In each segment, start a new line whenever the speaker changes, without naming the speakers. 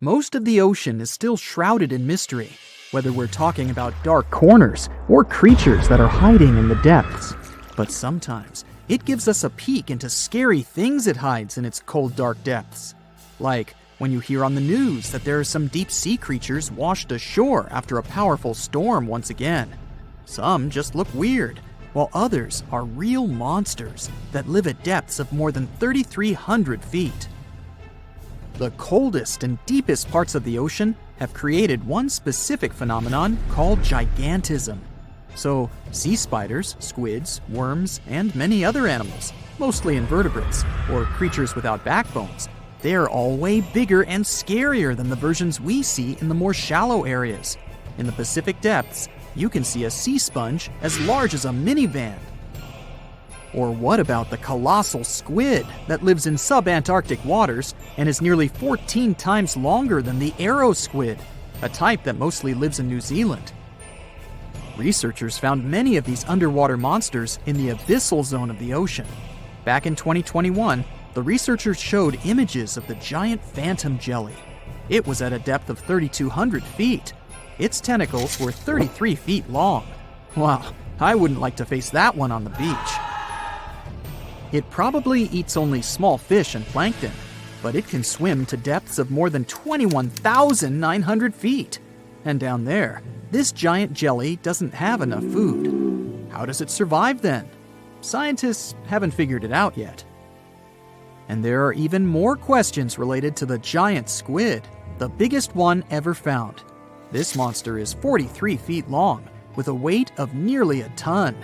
Most of the ocean is still shrouded in mystery, whether we're talking about dark corners or creatures that are hiding in the depths. But sometimes, it gives us a peek into scary things it hides in its cold, dark depths. Like when you hear on the news that there are some deep-sea creatures washed ashore after a powerful storm once again. Some just look weird, while others are real monsters that live at depths of more than 3,300 feet. The coldest and deepest parts of the ocean have created one specific phenomenon called gigantism. So, sea spiders, squids, worms, and many other animals, mostly invertebrates, or creatures without backbones, they're all way bigger and scarier than the versions we see in the more shallow areas. In the Pacific depths, you can see a sea sponge as large as a minivan. Or what about the colossal squid that lives in subantarctic waters and is nearly 14 times longer than the arrow squid, a type that mostly lives in New Zealand? Researchers found many of these underwater monsters in the abyssal zone of the ocean. Back in 2021, the researchers showed images of the giant phantom jelly. It was at a depth of 3,200 feet. Its tentacles were 33 feet long. Wow, I wouldn't like to face that one on the beach. It probably eats only small fish and plankton, but it can swim to depths of more than 21,900 feet. And down there, this giant jelly doesn't have enough food. How does it survive then? Scientists haven't figured it out yet. And there are even more questions related to the giant squid, the biggest one ever found. This monster is 43 feet long, with a weight of nearly a ton.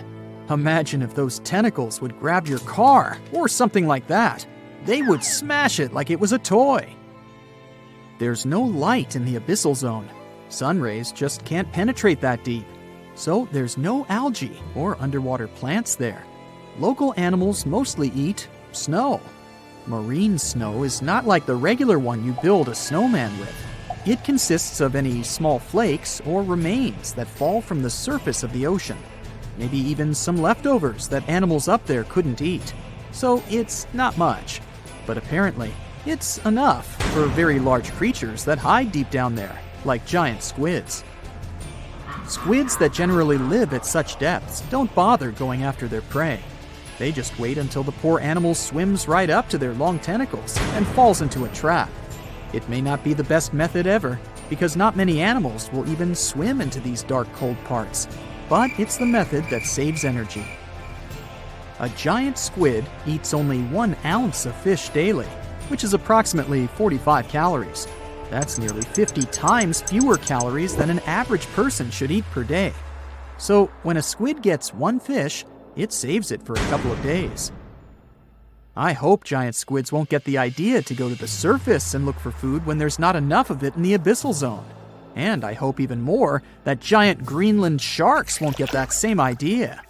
Imagine if those tentacles would grab your car, or something like that. They would smash it like it was a toy. There's no light in the abyssal zone. Sun rays just can't penetrate that deep. So there's no algae or underwater plants there. Local animals mostly eat snow. Marine snow is not like the regular one you build a snowman with. It consists of any small flakes or remains that fall from the surface of the ocean. Maybe even some leftovers that animals up there couldn't eat. So it's not much. But apparently, it's enough for very large creatures that hide deep down there, like giant squids. Squids that generally live at such depths don't bother going after their prey. They just wait until the poor animal swims right up to their long tentacles and falls into a trap. It may not be the best method ever, because not many animals will even swim into these dark, cold parts. But it's the method that saves energy. A giant squid eats only 1 ounce of fish daily, which is approximately 45 calories. That's nearly 50 times fewer calories than an average person should eat per day. So when a squid gets 1 fish, it saves it for a couple of days. I hope giant squids won't get the idea to go to the surface and look for food when there's not enough of it in the abyssal zone. And I hope even more that giant Greenland sharks won't get that same idea.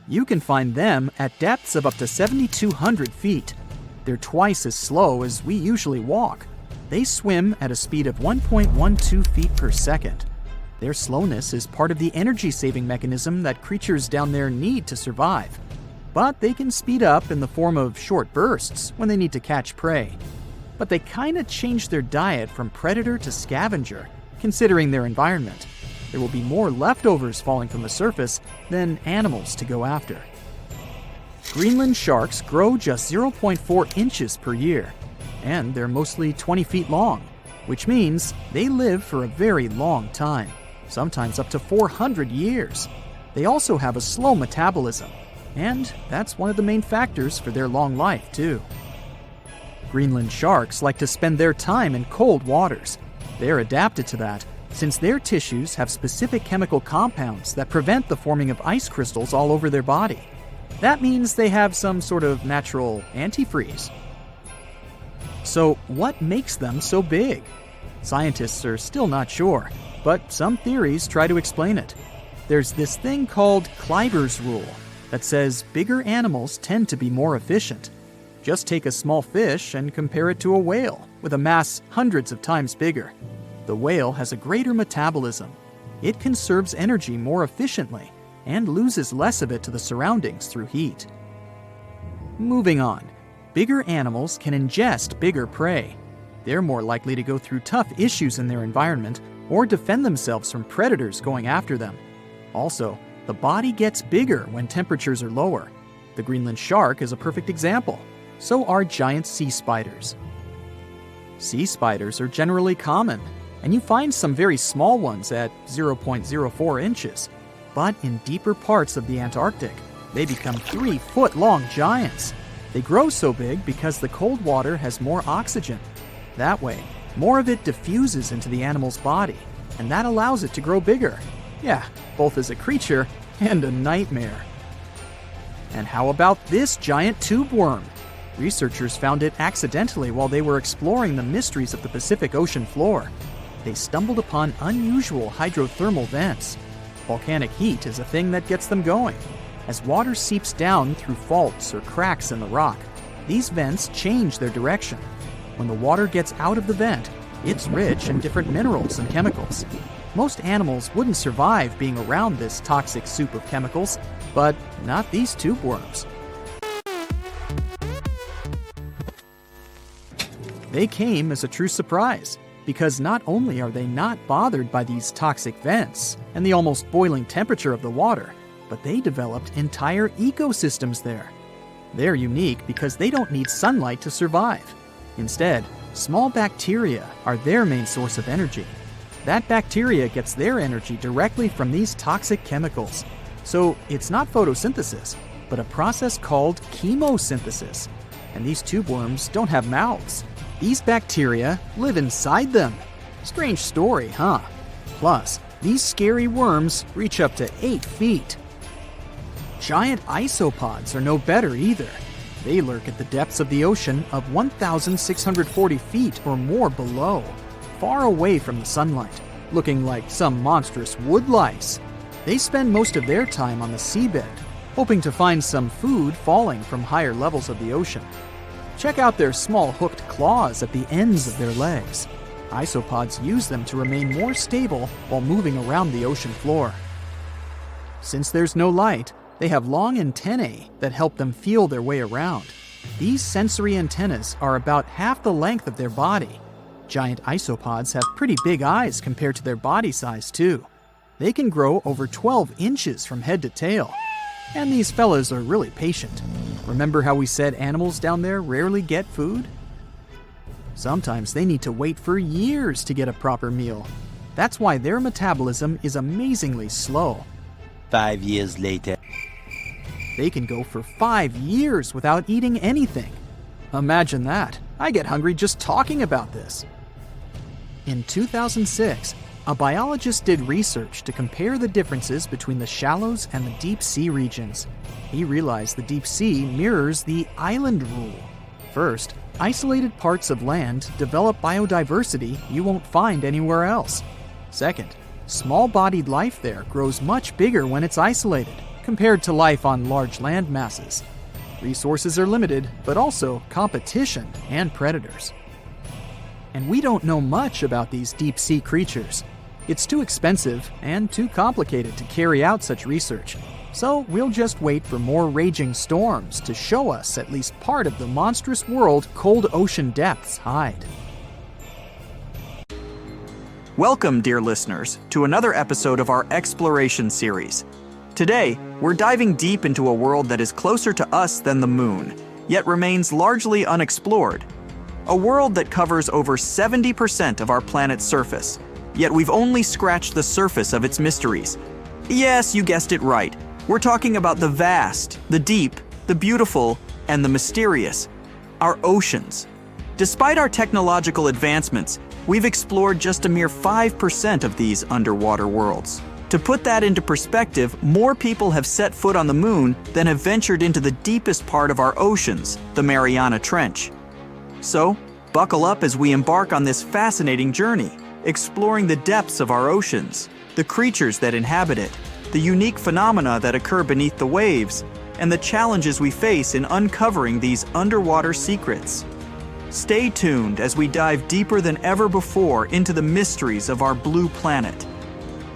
You can find them at depths of up to 7,200 feet. They're twice as slow as we usually walk. They swim at a speed of 1.12 feet per second. Their slowness is part of the energy-saving mechanism that creatures down there need to survive. But they can speed up in the form of short bursts when they need to catch prey. But they kinda change their diet from predator to scavenger, considering their environment. There will be more leftovers falling from the surface than animals to go after. Greenland sharks grow just 0.4 inches per year, and they're mostly 20 feet long, which means they live for a very long time, sometimes up to 400 years. They also have a slow metabolism, and that's one of the main factors for their long life, too. Greenland sharks like to spend their time in cold waters. They're adapted to that, since their tissues have specific chemical compounds that prevent the forming of ice crystals all over their body. That means they have some sort of natural antifreeze. So what makes them so big? Scientists are still not sure, but some theories try to explain it. There's this thing called Kleiber's rule that says bigger animals tend to be more efficient. Just take a small fish and compare it to a whale with a mass hundreds of times bigger. The whale has a greater metabolism. It conserves energy more efficiently and loses less of it to the surroundings through heat. Moving on, bigger animals can ingest bigger prey. They're more likely to go through tough issues in their environment or defend themselves from predators going after them. Also, the body gets bigger when temperatures are lower. The Greenland shark is a perfect example. So are giant sea spiders. Sea spiders are generally common, and you find some very small ones at 0.04 inches. But in deeper parts of the Antarctic, they become 3-foot-long giants. They grow so big because the cold water has more oxygen. That way, more of it diffuses into the animal's body, and that allows it to grow bigger. Yeah, both as a creature and a nightmare. And how about this giant tube worm? Researchers found it accidentally while they were exploring the mysteries of the Pacific Ocean floor. They stumbled upon unusual hydrothermal vents. Volcanic heat is a thing that gets them going. As water seeps down through faults or cracks in the rock, these vents change their direction. When the water gets out of the vent, it's rich in different minerals and chemicals. Most animals wouldn't survive being around this toxic soup of chemicals, but not these tube worms. They came as a true surprise, because not only are they not bothered by these toxic vents and the almost boiling temperature of the water, but they developed entire ecosystems there. They're unique because they don't need sunlight to survive. Instead, small bacteria are their main source of energy. That bacteria gets their energy directly from these toxic chemicals. So it's not photosynthesis, but a process called chemosynthesis. And these tube worms don't have mouths. These bacteria live inside them. Strange story, huh? Plus, these scary worms reach up to 8 feet. Giant isopods are no better either. They lurk at the depths of the ocean of 1,640 feet or more below, far away from the sunlight, looking like some monstrous wood lice. They spend most of their time on the seabed, hoping to find some food falling from higher levels of the ocean. Check out their small hooked claws at the ends of their legs. Isopods use them to remain more stable while moving around the ocean floor. Since there's no light, they have long antennae that help them feel their way around. These sensory antennas are about half the length of their body. Giant isopods have pretty big eyes compared to their body size too. They can grow over 12 inches from head to tail. And these fellas are really patient. Remember how we said animals down there rarely get food? Sometimes they need to wait for years to get a proper meal. That's why their metabolism is amazingly slow.
5 years later.
They can go for 5 years without eating anything. Imagine that. I get hungry just talking about this. In 2006, a biologist did research to compare the differences between the shallows and the deep sea regions. He realized the deep sea mirrors the island rule. First, isolated parts of land develop biodiversity you won't find anywhere else. Second, small-bodied life there grows much bigger when it's isolated, compared to life on large land masses. Resources are limited, but also competition and predators. And we don't know much about these deep-sea creatures. It's too expensive and too complicated to carry out such research. So we'll just wait for more raging storms to show us at least part of the monstrous world cold ocean depths hide. Welcome, dear listeners, to another episode of our exploration series. Today, we're diving deep into a world that is closer to us than the moon, yet remains largely unexplored. A world that covers over 70% of our planet's surface, yet we've only scratched the surface of its mysteries. Yes, you guessed it right. We're talking about the vast, the deep, the beautiful, and the mysterious, our oceans. Despite our technological advancements, we've explored just a mere 5% of these underwater worlds. To put that into perspective, more people have set foot on the moon than have ventured into the deepest part of our oceans, the Mariana Trench. So, buckle up as we embark on this fascinating journey, exploring the depths of our oceans, the creatures that inhabit it, the unique phenomena that occur beneath the waves, and the challenges we face in uncovering these underwater secrets. Stay tuned as we dive deeper than ever before into the mysteries of our blue planet.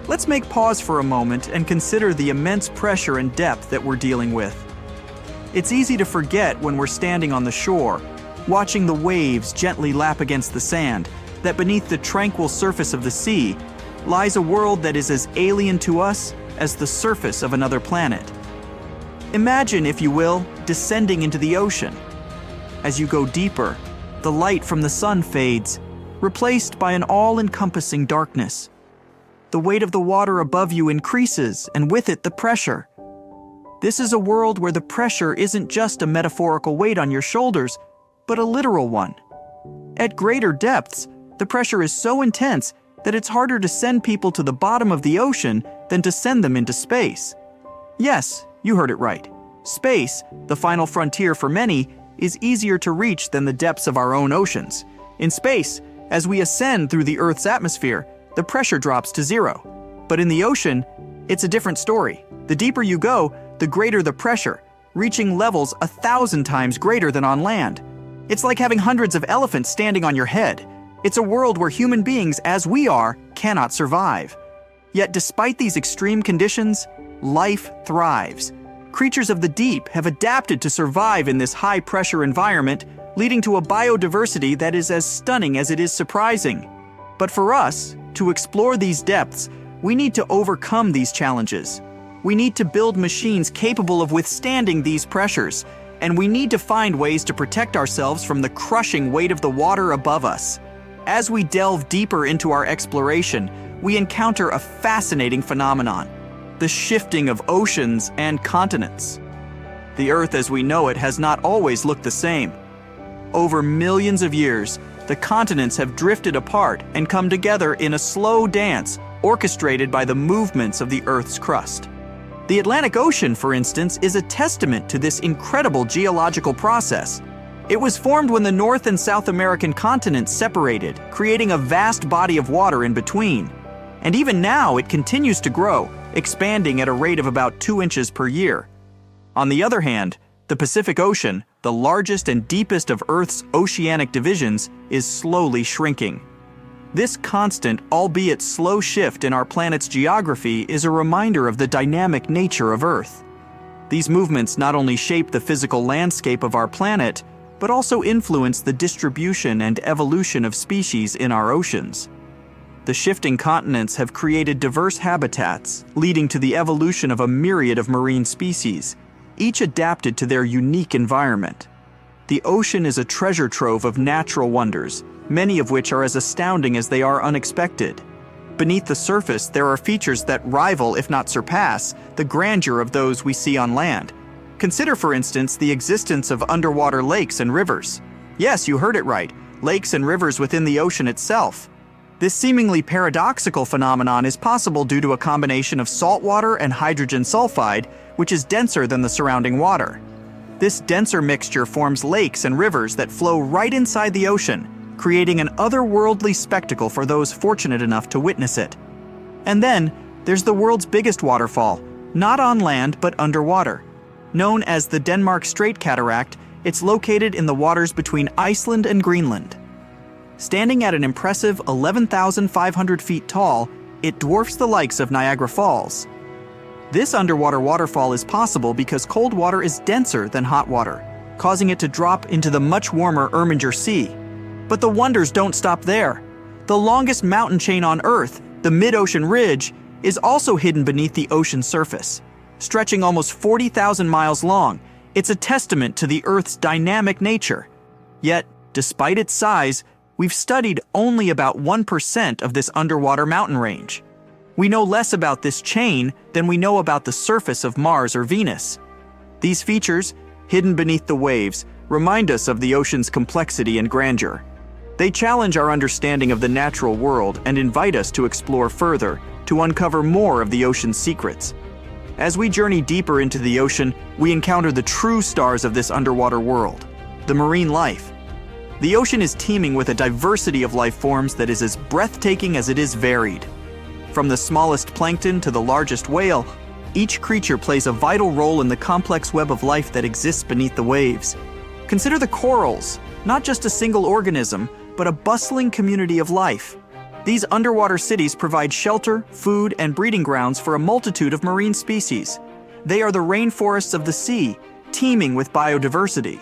Let's make pause for a moment and consider the immense pressure and depth that we're dealing with. It's easy to forget when we're standing on the shore. watching the waves gently lap against the sand, that beneath the tranquil surface of the sea lies a world that is as alien to us as the surface of another planet. Imagine, if you will, descending into the ocean. As you go deeper, the light from the sun fades, replaced by an all-encompassing darkness. The weight of the water above you increases, and with it the pressure. This is a world where the pressure isn't just a metaphorical weight on your shoulders, but a literal one. At greater depths, the pressure is so intense that it's harder to send people to the bottom of the ocean than to send them into space. Yes, you heard it right. Space, the final frontier for many, is easier to reach than the depths of our own oceans. In space, as we ascend through the Earth's atmosphere, the pressure drops to zero. But in the ocean, it's a different story. The deeper you go, the greater the pressure, reaching levels 1,000 times greater than on land. It's like having hundreds of elephants standing on your head. It's a world where human beings, as we are, cannot survive. Yet despite these extreme conditions, life thrives. Creatures of the deep have adapted to survive in this high-pressure environment, leading to a biodiversity that is as stunning as it is surprising. But for us, to explore these depths, we need to overcome these challenges. We need to build machines capable of withstanding these pressures, and we need to find ways to protect ourselves from the crushing weight of the water above us. As we delve deeper into our exploration, we encounter a fascinating phenomenon: the shifting of oceans and continents. The Earth as we know it has not always looked the same. Over millions of years, the continents have drifted apart and come together in a slow dance orchestrated by the movements of the Earth's crust. The Atlantic Ocean, for instance, is a testament to this incredible geological process. It was formed when the North and South American continents separated, creating a vast body of water in between. And even now, it continues to grow, expanding at a rate of about 2 inches per year. On the other hand, the Pacific Ocean, the largest and deepest of Earth's oceanic divisions, is slowly shrinking. This constant, albeit slow shift in our planet's geography is a reminder of the dynamic nature of Earth. These movements not only shape the physical landscape of our planet, but also influence the distribution and evolution of species in our oceans. The shifting continents have created diverse habitats, leading to the evolution of a myriad of marine species, each adapted to their unique environment. The ocean is a treasure trove of natural wonders, many of which are as astounding as they are unexpected. Beneath the surface, there are features that rival, if not surpass, the grandeur of those we see on land. Consider, for instance, the existence of underwater lakes and rivers. Yes, you heard it right, lakes and rivers within the ocean itself. This seemingly paradoxical phenomenon is possible due to a combination of salt water and hydrogen sulfide, which is denser than the surrounding water. This denser mixture forms lakes and rivers that flow right inside the ocean, creating an otherworldly spectacle for those fortunate enough to witness it. And then, there's the world's biggest waterfall, not on land but underwater. Known as the Denmark Strait Cataract, it's located in the waters between Iceland and Greenland. Standing at an impressive 11,500 feet tall, it dwarfs the likes of Niagara Falls. This underwater waterfall is possible because cold water is denser than hot water, causing it to drop into the much warmer Erminger Sea. But the wonders don't stop there. The longest mountain chain on Earth, the mid-ocean ridge, is also hidden beneath the ocean surface. Stretching almost 40,000 miles long, it's a testament to the Earth's dynamic nature. Yet, despite its size, we've studied only about 1% of this underwater mountain range. We know less about this chain than we know about the surface of Mars or Venus. These features, hidden beneath the waves, remind us of the ocean's complexity and grandeur. They challenge our understanding of the natural world and invite us to explore further, to uncover more of the ocean's secrets. As we journey deeper into the ocean, we encounter the true stars of this underwater world, the marine life. The ocean is teeming with a diversity of life forms that is as breathtaking as it is varied. From the smallest plankton to the largest whale, each creature plays a vital role in the complex web of life that exists beneath the waves. Consider the corals, not just a single organism, but a bustling community of life. These underwater cities provide shelter, food, and breeding grounds for a multitude of marine species. They are the rainforests of the sea, teeming with biodiversity.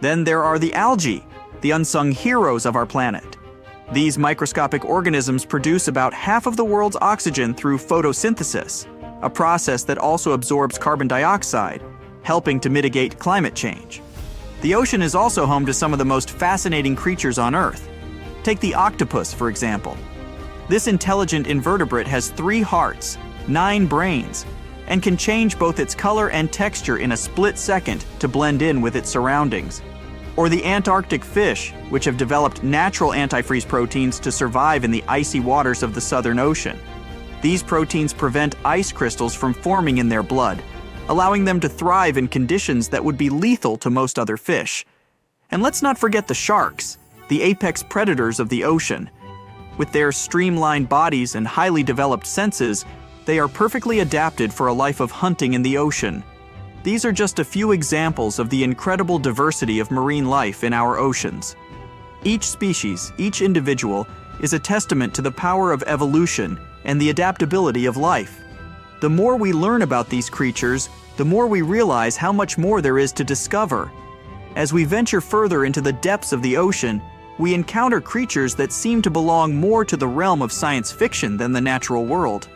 Then there are the algae, the unsung heroes of our planet. These microscopic organisms produce about half of the world's oxygen through photosynthesis, a process that also absorbs carbon dioxide, helping to mitigate climate change. The ocean is also home to some of the most fascinating creatures on Earth. Take the octopus, for example. This intelligent invertebrate has 3 hearts, 9 brains, and can change both its color and texture in a split second to blend in with its surroundings. Or the Antarctic fish, which have developed natural antifreeze proteins to survive in the icy waters of the Southern Ocean. These proteins prevent ice crystals from forming in their blood, allowing them to thrive in conditions that would be lethal to most other fish. And let's not forget the sharks, the apex predators of the ocean. With their streamlined bodies and highly developed senses, they are perfectly adapted for a life of hunting in the ocean. These are just a few examples of the incredible diversity of marine life in our oceans. Each species, each individual, is a testament to the power of evolution and the adaptability of life. The more we learn about these creatures, the more we realize how much more there is to discover. As we venture further into the depths of the ocean, we encounter creatures that seem to belong more to the realm of science fiction than the natural world.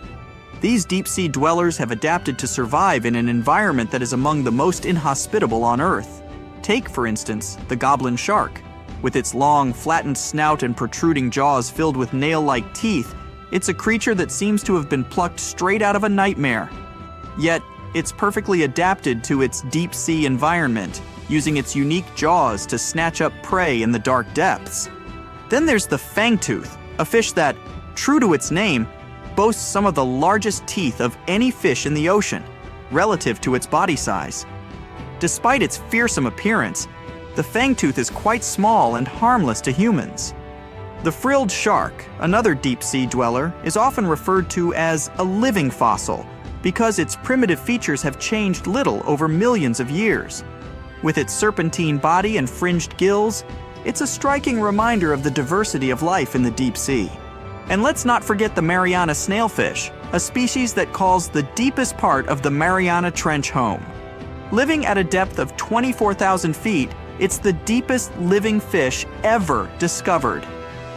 These deep-sea dwellers have adapted to survive in an environment that is among the most inhospitable on Earth. Take, for instance, the goblin shark. With its long, flattened snout and protruding jaws filled with nail-like teeth, it's a creature that seems to have been plucked straight out of a nightmare. Yet, it's perfectly adapted to its deep-sea environment, using its unique jaws to snatch up prey in the dark depths. Then there's the fangtooth, a fish that, true to its name, boasts some of the largest teeth of any fish in the ocean, relative to its body size. Despite its fearsome appearance, the fangtooth is quite small and harmless to humans. The frilled shark, another deep-sea dweller, is often referred to as a living fossil because its primitive features have changed little over millions of years. With its serpentine body and fringed gills, it's a striking reminder of the diversity of life in the deep sea. And let's not forget the Mariana snailfish, a species that calls the deepest part of the Mariana Trench home. Living at a depth of 24,000 feet, it's the deepest living fish ever discovered.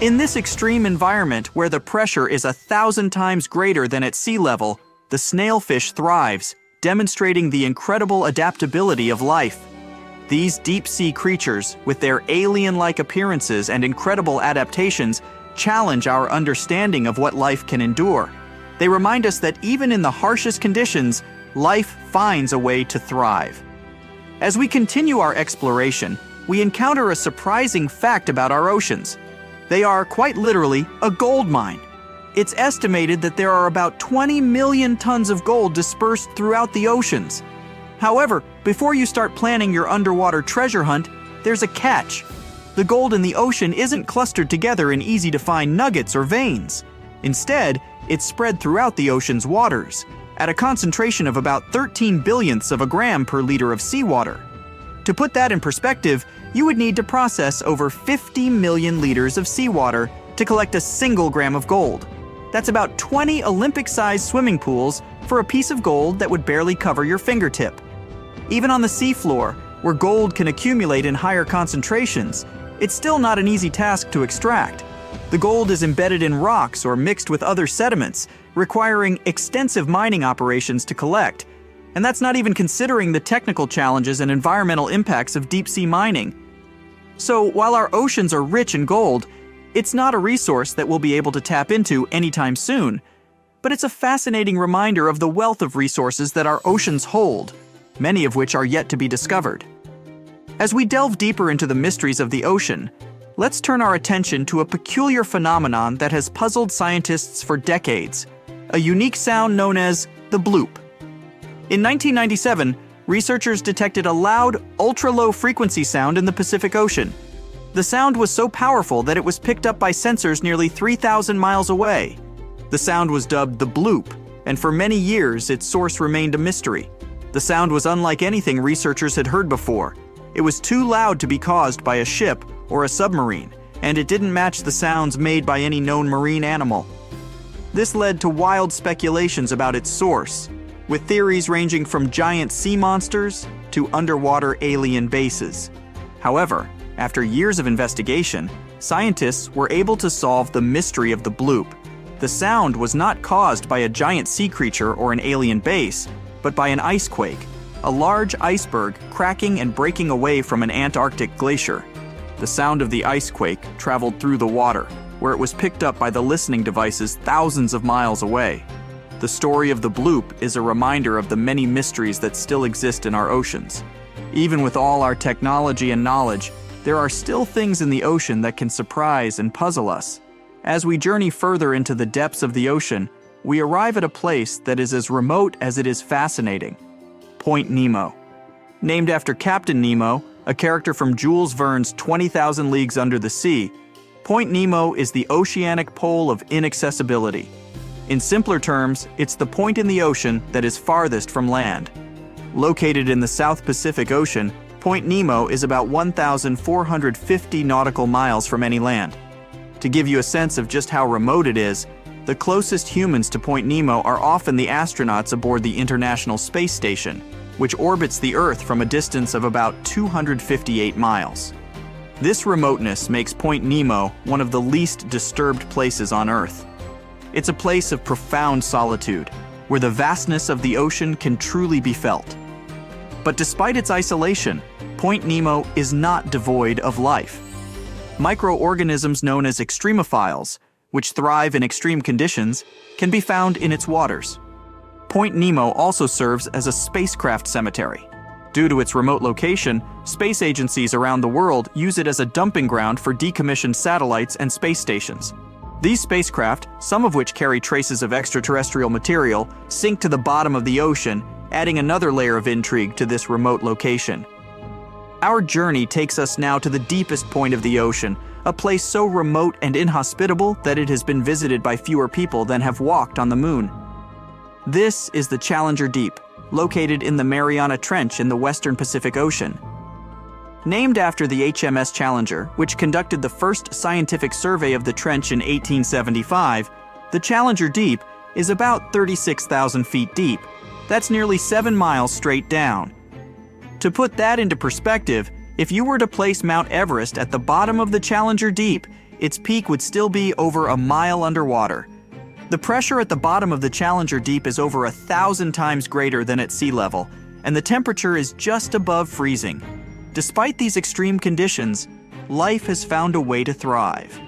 In this extreme environment where the pressure is 1,000 times greater than at sea level, the snailfish thrives, demonstrating the incredible adaptability of life. These deep-sea creatures, with their alien-like appearances and incredible adaptations, challenge our understanding of what life can endure. They remind us that even in the harshest conditions, life finds a way to thrive. As we continue our exploration, we encounter a surprising fact about our oceans. They are, quite literally, a gold mine. It's estimated that there are about 20 million tons of gold dispersed throughout the oceans. However, before you start planning your underwater treasure hunt, there's a catch. The gold in the ocean isn't clustered together in easy-to-find nuggets or veins. Instead, it's spread throughout the ocean's waters, at a concentration of about 13 billionths of a gram per liter of seawater. To put that in perspective, you would need to process over 50 million liters of seawater to collect a single gram of gold. That's about 20 Olympic-sized swimming pools for a piece of gold that would barely cover your fingertip. Even on the seafloor, where gold can accumulate in higher concentrations, it's still not an easy task to extract. The gold is embedded in rocks or mixed with other sediments, requiring extensive mining operations to collect. And that's not even considering the technical challenges and environmental impacts of deep-sea mining. So while our oceans are rich in gold, it's not a resource that we'll be able to tap into anytime soon. But it's a fascinating reminder of the wealth of resources that our oceans hold, many of which are yet to be discovered. As we delve deeper into the mysteries of the ocean, let's turn our attention to a peculiar phenomenon that has puzzled scientists for decades, a unique sound known as the bloop. In 1997, researchers detected a loud, ultra-low frequency sound in the Pacific Ocean. The sound was so powerful that it was picked up by sensors nearly 3,000 miles away. The sound was dubbed the bloop, and for many years its source remained a mystery. The sound was unlike anything researchers had heard before. It was too loud to be caused by a ship or a submarine, and it didn't match the sounds made by any known marine animal. This led to wild speculations about its source, with theories ranging from giant sea monsters to underwater alien bases. However, After years of investigation, scientists were able to solve the mystery of the bloop. The sound was not caused by a giant sea creature or an alien base, but by an ice quake, a large iceberg cracking and breaking away from an Antarctic glacier. The sound of the ice quake traveled through the water, where it was picked up by the listening devices thousands of miles away. The story of the bloop is a reminder of the many mysteries that still exist in our oceans. Even with all our technology and knowledge, there are still things in the ocean that can surprise and puzzle us. As we journey further into the depths of the ocean, we arrive at a place that is as remote as it is fascinating. Point Nemo. Named after Captain Nemo, a character from Jules Verne's 20,000 Leagues Under the Sea, Point Nemo is the oceanic pole of inaccessibility. In simpler terms, it's the point in the ocean that is farthest from land. Located in the South Pacific Ocean, Point Nemo is about 1,450 nautical miles from any land. To give you a sense of just how remote it is, the closest humans to Point Nemo are often the astronauts aboard the International Space Station, which orbits the Earth from a distance of about 258 miles. This remoteness makes Point Nemo one of the least disturbed places on Earth. It's a place of profound solitude, where the vastness of the ocean can truly be felt. But despite its isolation, Point Nemo is not devoid of life. Microorganisms known as extremophiles, which thrive in extreme conditions, can be found in its waters. Point Nemo also serves as a spacecraft cemetery. Due to its remote location, space agencies around the world use it as a dumping ground for decommissioned satellites and space stations. These spacecraft, some of which carry traces of extraterrestrial material, sink to the bottom of the ocean, adding another layer of intrigue to this remote location. Our journey takes us now to the deepest point of the ocean, a place so remote and inhospitable that it has been visited by fewer people than have walked on the moon. This is the Challenger Deep, located in the Mariana Trench in the western Pacific Ocean. Named after the HMS Challenger, which conducted the first scientific survey of the trench in 1875, the Challenger Deep is about 36,000 feet deep. That's nearly 7 miles straight down. To put that into perspective, if you were to place Mount Everest at the bottom of the Challenger Deep, its peak would still be over a mile underwater. The pressure at the bottom of the Challenger Deep is over 1,000 times greater than at sea level, and the temperature is just above freezing. Despite these extreme conditions, life has found a way to thrive.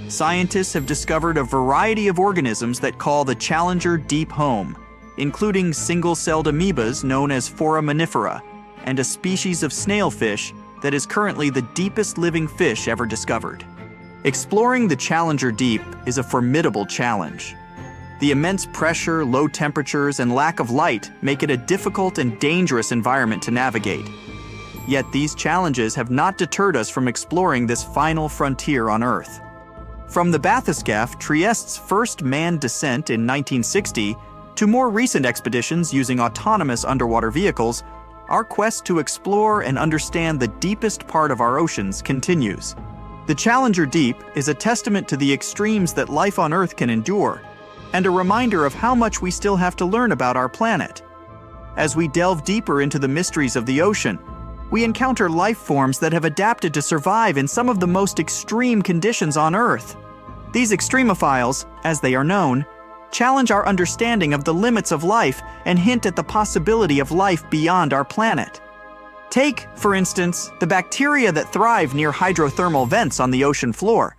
Scientists have discovered a variety of organisms that call the Challenger Deep home, including single-celled amoebas known as foraminifera, and a species of snailfish that is currently the deepest living fish ever discovered. Exploring the Challenger Deep is a formidable challenge. The immense pressure, low temperatures, and lack of light make it a difficult and dangerous environment to navigate. Yet these challenges have not deterred us from exploring this final frontier on Earth. From the bathyscaphe Trieste's first manned descent in 1960 to more recent expeditions using autonomous underwater vehicles, our quest to explore and understand the deepest part of our oceans continues. The Challenger Deep is a testament to the extremes that life on Earth can endure, and a reminder of how much we still have to learn about our planet. As we delve deeper into the mysteries of the ocean, we encounter life forms that have adapted to survive in some of the most extreme conditions on Earth. These extremophiles, as they are known, challenge our understanding of the limits of life and hint at the possibility of life beyond our planet. Take, for instance, the bacteria that thrive near hydrothermal vents on the ocean floor.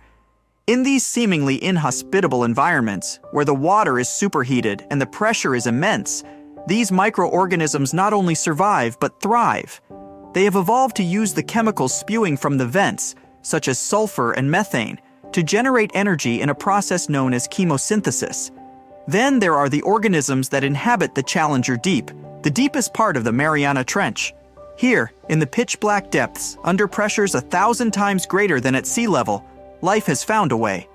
In these seemingly inhospitable environments, where the water is superheated and the pressure is immense, these microorganisms not only survive but thrive. They have evolved to use the chemicals spewing from the vents, such as sulfur and methane, to generate energy in a process known as chemosynthesis. Then there are the organisms that inhabit the Challenger Deep, the deepest part of the Mariana Trench. Here, in the pitch-black depths, under pressures 1,000 times greater than at sea level, life has found a way.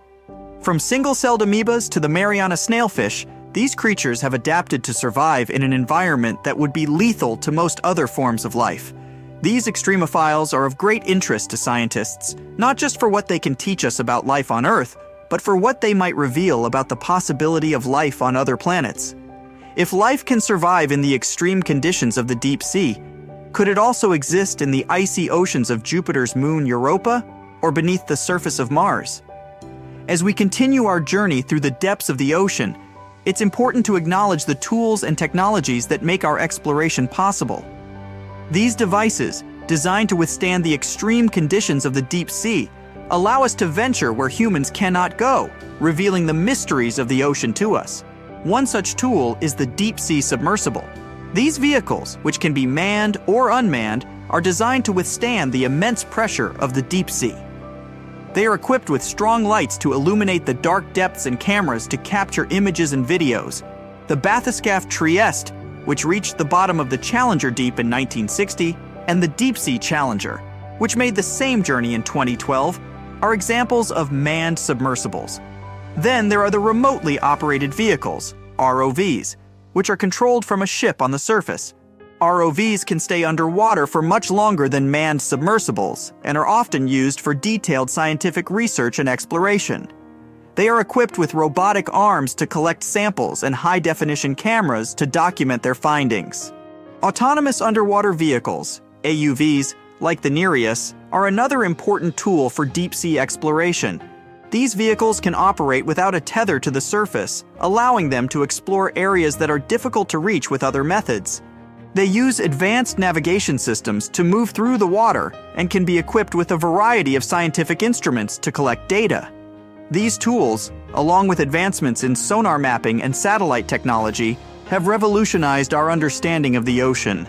From single-celled amoebas to the Mariana snailfish, these creatures have adapted to survive in an environment that would be lethal to most other forms of life. These extremophiles are of great interest to scientists, not just for what they can teach us about life on Earth, but for what they might reveal about the possibility of life on other planets. If life can survive in the extreme conditions of the deep sea, Could it also exist in the icy oceans of Jupiter's moon Europa, or beneath the surface of Mars? As we continue our journey through the depths of the ocean, it's important to acknowledge the tools and technologies that make our exploration possible. These devices, designed to withstand the extreme conditions of the deep sea, allow us to venture where humans cannot go, revealing the mysteries of the ocean to us. One such tool is the deep sea submersible. These vehicles, which can be manned or unmanned, are designed to withstand the immense pressure of the deep sea. They are equipped with strong lights to illuminate the dark depths and cameras to capture images and videos. The bathyscaphe Trieste, which reached the bottom of the Challenger Deep in 1960, and the Deep Sea Challenger, which made the same journey in 2012, are examples of manned submersibles. Then there are the remotely operated vehicles, ROVs, which are controlled from a ship on the surface. ROVs can stay underwater for much longer than manned submersibles and are often used for detailed scientific research and exploration. They are equipped with robotic arms to collect samples and high-definition cameras to document their findings. Autonomous underwater vehicles, AUVs, like the Nereus, are another important tool for deep-sea exploration. These vehicles can operate without a tether to the surface, allowing them to explore areas that are difficult to reach with other methods. They use advanced navigation systems to move through the water and can be equipped with a variety of scientific instruments to collect data. These tools, along with advancements in sonar mapping and satellite technology, have revolutionized our understanding of the ocean.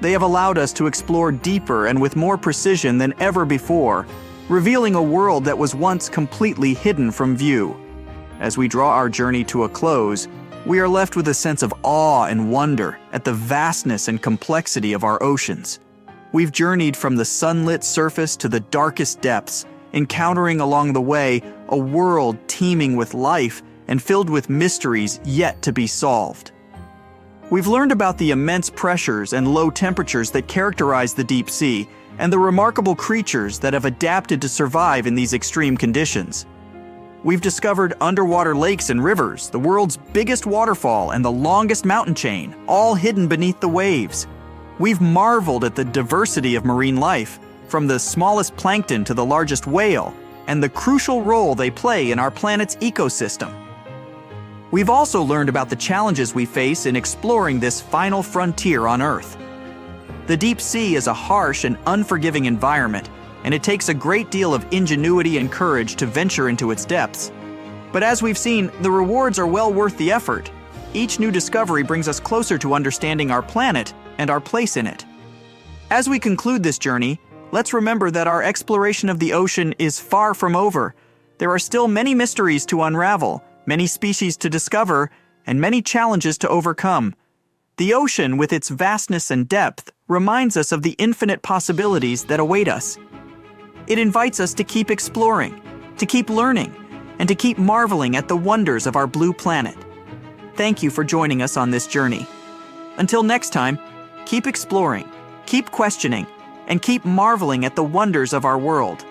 They have allowed us to explore deeper and with more precision than ever before, revealing a world that was once completely hidden from view. As we draw our journey to a close, we are left with a sense of awe and wonder at the vastness and complexity of our oceans. We've journeyed from the sunlit surface to the darkest depths, encountering along the way a world teeming with life and filled with mysteries yet to be solved. We've learned about the immense pressures and low temperatures that characterize the deep sea and the remarkable creatures that have adapted to survive in these extreme conditions. We've discovered underwater lakes and rivers, the world's biggest waterfall and the longest mountain chain, all hidden beneath the waves. We've marveled at the diversity of marine life, from the smallest plankton to the largest whale, and the crucial role they play in our planet's ecosystem. We've also learned about the challenges we face in exploring this final frontier on Earth. The deep sea is a harsh and unforgiving environment, and it takes a great deal of ingenuity and courage to venture into its depths. But as we've seen, the rewards are well worth the effort. Each new discovery brings us closer to understanding our planet and our place in it. As we conclude this journey, let's remember that our exploration of the ocean is far from over. There are still many mysteries to unravel, many species to discover, and many challenges to overcome. The ocean, with its vastness and depth, reminds us of the infinite possibilities that await us. It invites us to keep exploring, to keep learning, and to keep marveling at the wonders of our blue planet. Thank you for joining us on this journey. Until next time, keep exploring, keep questioning, and keep marveling at the wonders of our world.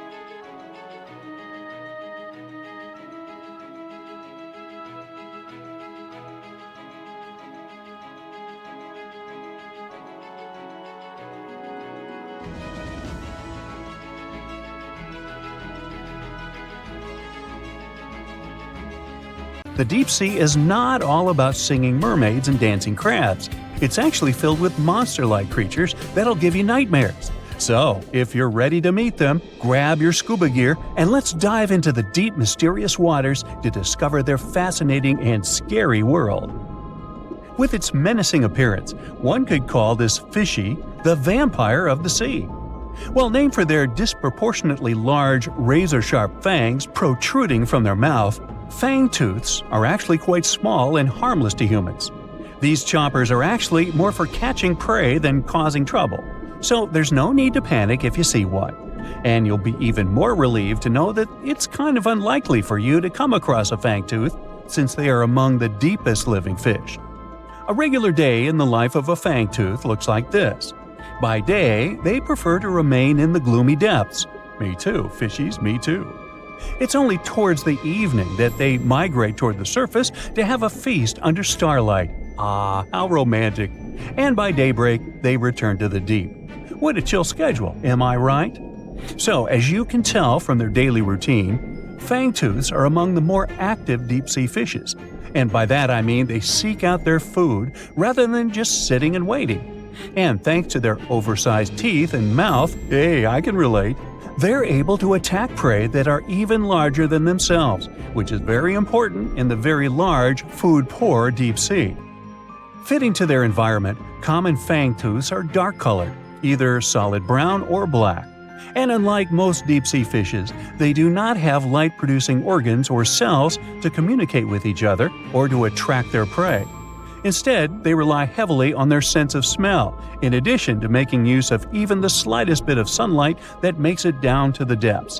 The deep sea is not all about singing mermaids and dancing crabs. It's actually filled with monster-like creatures that'll give you nightmares. So, if you're ready to meet them, grab your scuba gear and let's dive into the deep, mysterious waters to discover their fascinating and scary world. With its menacing appearance, one could call this fishy the vampire of the sea. Well, named for their disproportionately large, razor-sharp fangs protruding from their mouth, fangtooths are actually quite small and harmless to humans. These chompers are actually more for catching prey than causing trouble, so there's no need to panic if you see one. And you'll be even more relieved to know that it's kind of unlikely for you to come across a fangtooth, since they are among the deepest living fish. A regular day in the life of a fangtooth looks like this. By day, they prefer to remain in the gloomy depths. Me too, fishies, me too. It's only towards the evening that they migrate toward the surface to have a feast under starlight. Ah, how romantic. And by daybreak, they return to the deep, What a chill schedule, am I right? So, as you can tell from their daily routine, fangtooths are among the more active deep-sea fishes. And by that I mean they seek out their food rather than just sitting and waiting. And thanks to their oversized teeth and mouth, hey, I can relate, they're able to attack prey that are even larger than themselves, which is very important in the very large, food-poor deep sea. Fitting to their environment, common fangtooths are dark-colored, either solid brown or black. And unlike most deep-sea fishes, they do not have light-producing organs or cells to communicate with each other or to attract their prey. Instead, they rely heavily on their sense of smell, in addition to making use of even the slightest bit of sunlight that makes it down to the depths.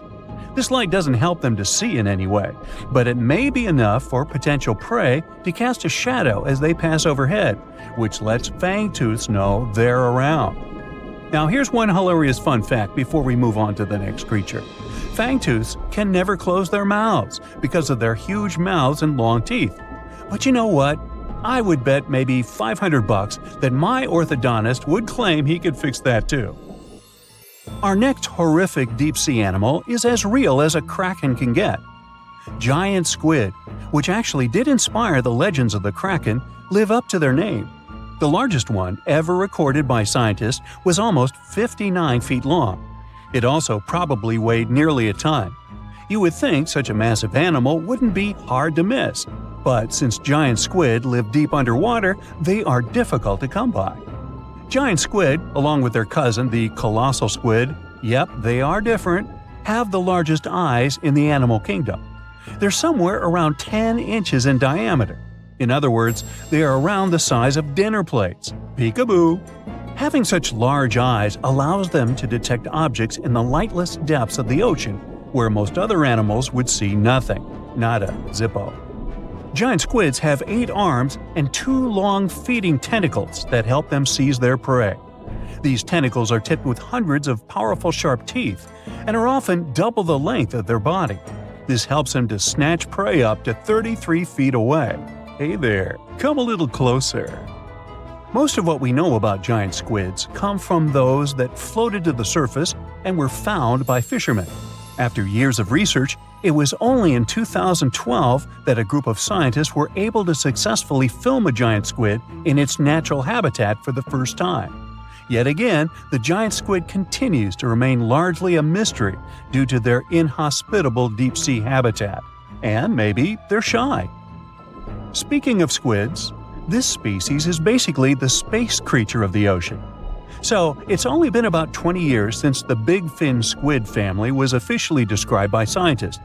This light doesn't help them to see in any way, but it may be enough for potential prey to cast a shadow as they pass overhead, which lets fangtooths know they're around. Now here's one hilarious fun fact before we move on to the next creature. Fangtooths can never close their mouths because of their huge mouths and long teeth. But you know what? I would bet maybe $500 that my orthodontist would claim he could fix that too. Our next horrific deep-sea animal is as real as a Kraken can get. Giant squid, which actually did inspire the legends of the Kraken, live up to their name. The largest one ever recorded by scientists was almost 59 feet long. It also probably weighed nearly a ton. You would think such a massive animal wouldn't be hard to miss, but since giant squid live deep underwater, they are difficult to come by. Giant squid, along with their cousin the colossal squid, yep, they are different, have the largest eyes in the animal kingdom. They're somewhere around 10 inches in diameter. In other words, they are around the size of dinner plates. Peekaboo! Having such large eyes allows them to detect objects in the lightless depths of the ocean, where most other animals would see nothing. Nada, zippo. Giant squids have 8 arms and 2 long feeding tentacles that help them seize their prey. These tentacles are tipped with hundreds of powerful sharp teeth and are often double the length of their body. This helps them to snatch prey up to 33 feet away. Hey there, come a little closer. Most of what we know about giant squids come from those that floated to the surface and were found by fishermen. After years of research, it was only in 2012 that a group of scientists were able to successfully film a giant squid in its natural habitat for the first time. Yet again, the giant squid continues to remain largely a mystery due to their inhospitable deep-sea habitat. And maybe they're shy. Speaking of squids, this species is basically the space creature of the ocean. So, it's only been about 20 years since the big fin squid family was officially described by scientists,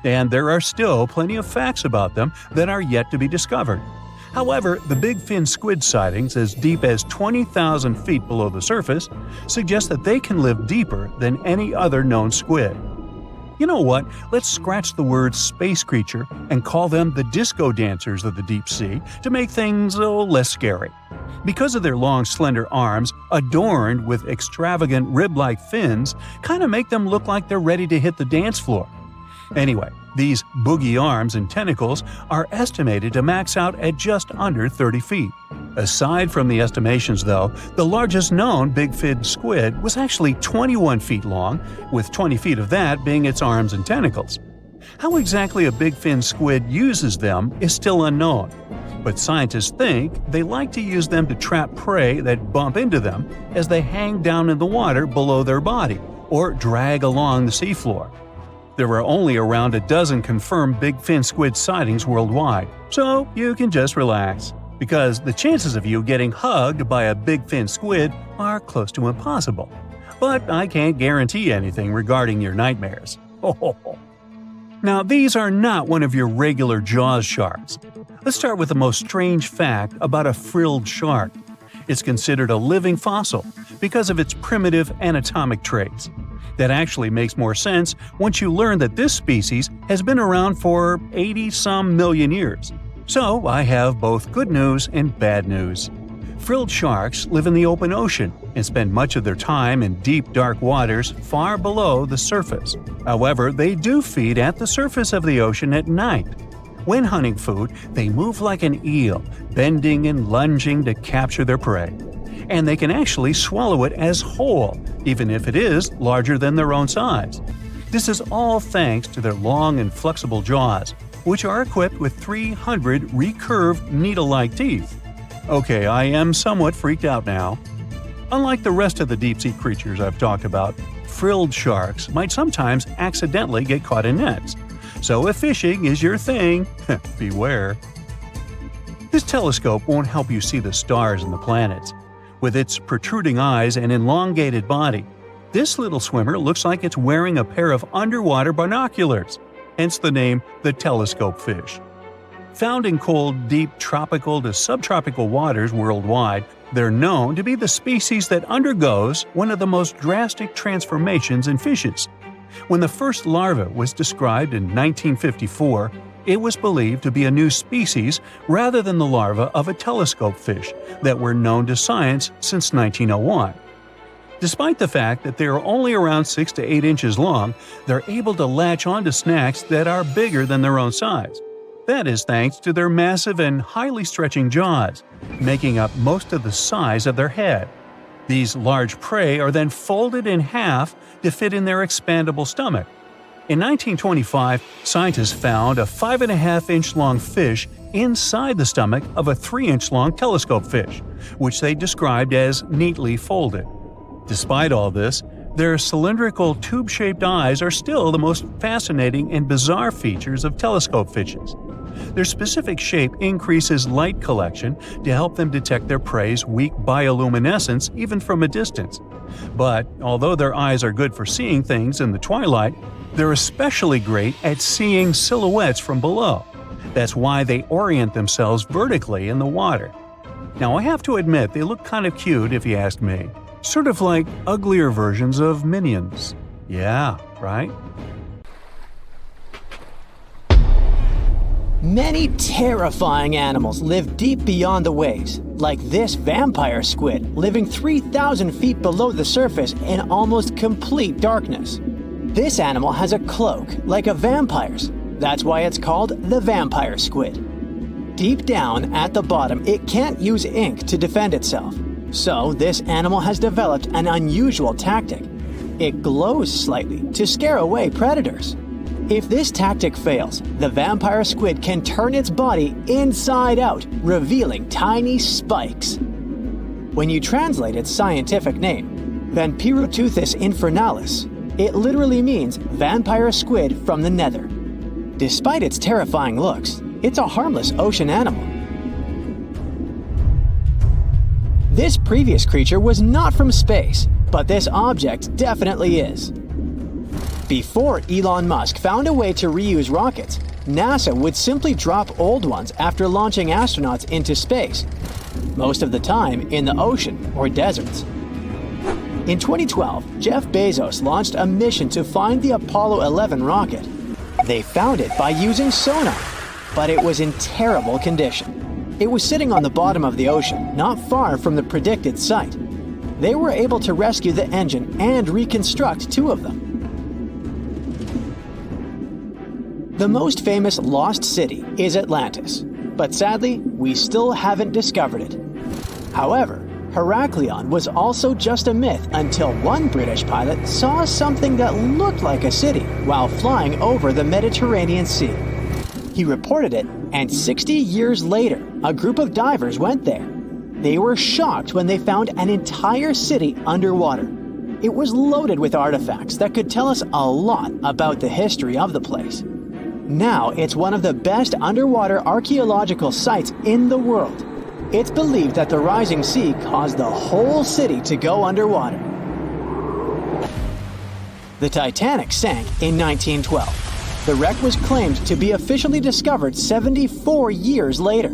and there are still plenty of facts about them that are yet to be discovered. However, the big fin squid sightings as deep as 20,000 feet below the surface suggest that they can live deeper than any other known squid. You know what? Let's scratch the word space creature and call them the disco dancers of the deep sea to make things less scary. Because of their long, slender arms, adorned with extravagant rib-like fins, kind of make them look like they're ready to hit the dance floor. Anyway, these boogie arms and tentacles are estimated to max out at just under 30 feet. Aside from the estimations though, the largest known big fin squid was actually 21 feet long, with 20 feet of that being its arms and tentacles. How exactly a big fin squid uses them is still unknown, but scientists think they like to use them to trap prey that bump into them as they hang down in the water below their body or drag along the seafloor. There are only around a dozen confirmed big fin squid sightings worldwide, so you can just relax, because the chances of you getting hugged by a big fin squid are close to impossible. But I can't guarantee anything regarding your nightmares. Now, these are not one of your regular Jaws sharks. Let's start with the most strange fact about a frilled shark. It's considered a living fossil because of its primitive anatomic traits. That actually makes more sense once you learn that this species has been around for 80-some million years. So I have both good news and bad news. Frilled sharks live in the open ocean and spend much of their time in deep, dark waters far below the surface. However, they do feed at the surface of the ocean at night. When hunting food, they move like an eel, bending and lunging to capture their prey. and they can actually swallow it as whole, even if it is larger than their own size. This is all thanks to their long and flexible jaws, which are equipped with 300 recurved needle-like teeth. Okay, I am somewhat freaked out now. Unlike the rest of the deep-sea creatures I've talked about, frilled sharks might sometimes accidentally get caught in nets. So if fishing is your thing, beware. This telescope won't help you see the stars and the planets. With its protruding eyes and elongated body, this little swimmer looks like it's wearing a pair of underwater binoculars, hence the name the telescope fish. Found in cold, deep tropical to subtropical waters worldwide, they're known to be the species that undergoes one of the most drastic transformations in fishes. When the first larva was described in 1954, it was believed to be a new species rather than the larva of a telescope fish that were known to science since 1901. Despite the fact that they are only around 6 to 8 inches long, they're able to latch onto snacks that are bigger than their own size. That is thanks to their massive and highly stretching jaws, making up most of the size of their head. These large prey are then folded in half to fit in their expandable stomach. In 1925, scientists found a 5.5-inch long fish inside the stomach of a 3-inch long telescope fish, which they described as neatly folded. Despite all this, their cylindrical tube-shaped eyes are still the most fascinating and bizarre features of telescope fishes. Their specific shape increases light collection to help them detect their prey's weak bioluminescence even from a distance. But although their eyes are good for seeing things in the twilight, they're especially great at seeing silhouettes from below. That's why they orient themselves vertically in the water. Now, I have to admit they look kind of cute if you ask me. Sort of like uglier versions of Minions. Yeah, right?
Many terrifying animals live deep beyond the waves, like this vampire squid living 3,000 feet below the surface in almost complete darkness. This animal has a cloak, like a vampire's. That's why it's called the vampire squid. Deep down at the bottom, it can't use ink to defend itself. So this animal has developed an unusual tactic. It glows slightly to scare away predators. If this tactic fails, the vampire squid can turn its body inside out, revealing tiny spikes. When you translate its scientific name, Vampiroteuthis infernalis, it literally means vampire squid from the nether. Despite its terrifying looks, it's a harmless ocean animal. This previous creature was not from space, but this object definitely is. Before Elon Musk found a way to reuse rockets, NASA would simply drop old ones after launching astronauts into space, most of the time in the ocean or deserts. In 2012, Jeff Bezos launched a mission to find the Apollo 11 rocket. They found it by using sonar, but it was in terrible condition. It was sitting on the bottom of the ocean, not far from the predicted site. They were able to rescue the engine and reconstruct 2 of them. The most famous lost city is Atlantis, but sadly, we still haven't discovered it. However, Heraklion was also just a myth until one British pilot saw something that looked like a city while flying over the Mediterranean Sea. He reported it, and 60 years later, a group of divers went there. They were shocked when they found an entire city underwater. It was loaded with artifacts that could tell us a lot about the history of the place. Now, it's one of the best underwater archaeological sites in the world. It's believed that the rising sea caused the whole city to go underwater. The Titanic sank in 1912. The wreck was claimed to be officially discovered 74 years later.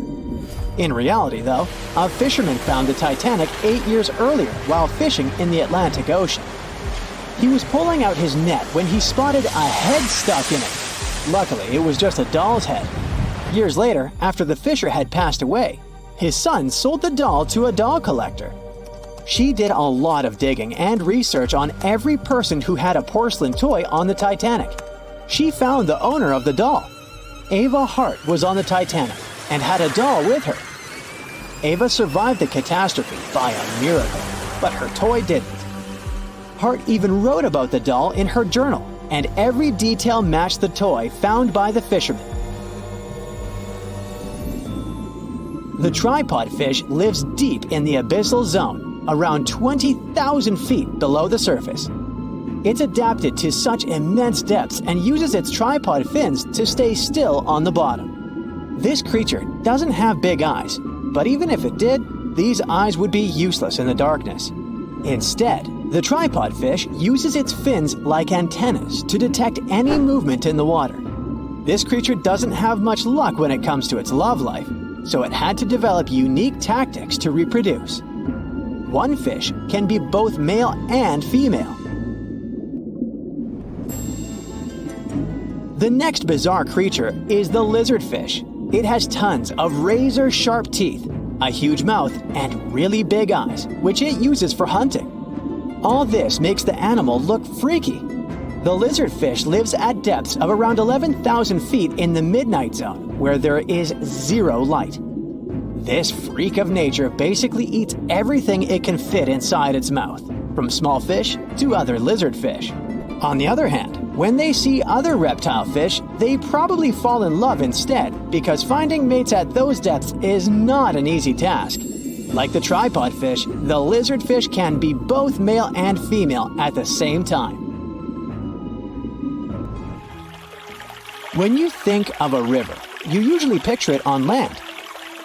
In reality, though, a fisherman found the Titanic 8 years earlier while fishing in the Atlantic Ocean. He was pulling out his net when he spotted a head stuck in it. Luckily, it was just a doll's head. Years later, after the fisher had passed away, his son sold the doll to a doll collector. She did a lot of digging and research on every person who had a porcelain toy on the Titanic. She found the owner of the doll. Ava Hart was on the Titanic and had a doll with her. Ava survived the catastrophe by a miracle, but her toy didn't. Hart even wrote about the doll in her journal, and every detail matched the toy found by the fisherman. The tripod fish lives deep in the abyssal zone, around 20,000 feet below the surface. It's adapted to such immense depths and uses its tripod fins to stay still on the bottom. This creature doesn't have big eyes, but even if it did, these eyes would be useless in the darkness. Instead, the tripod fish uses its fins like antennas to detect any movement in the water. This creature doesn't have much luck when it comes to its love life, so it had to develop unique tactics to reproduce. One fish can be both male and female. The next bizarre creature is the lizardfish. It has tons of razor-sharp teeth, a huge mouth, and really big eyes, which it uses for hunting. All this makes the animal look freaky. The lizardfish lives at depths of around 11,000 feet in the midnight zone, where there is zero light. This freak of nature basically eats everything it can fit inside its mouth, from small fish to other lizardfish. On the other hand, when they see other reptile fish, they probably fall in love instead, because finding mates at those depths is not an easy task. Like the tripod fish, the lizardfish can be both male and female at the same time. When you think of a river, you usually picture it on land.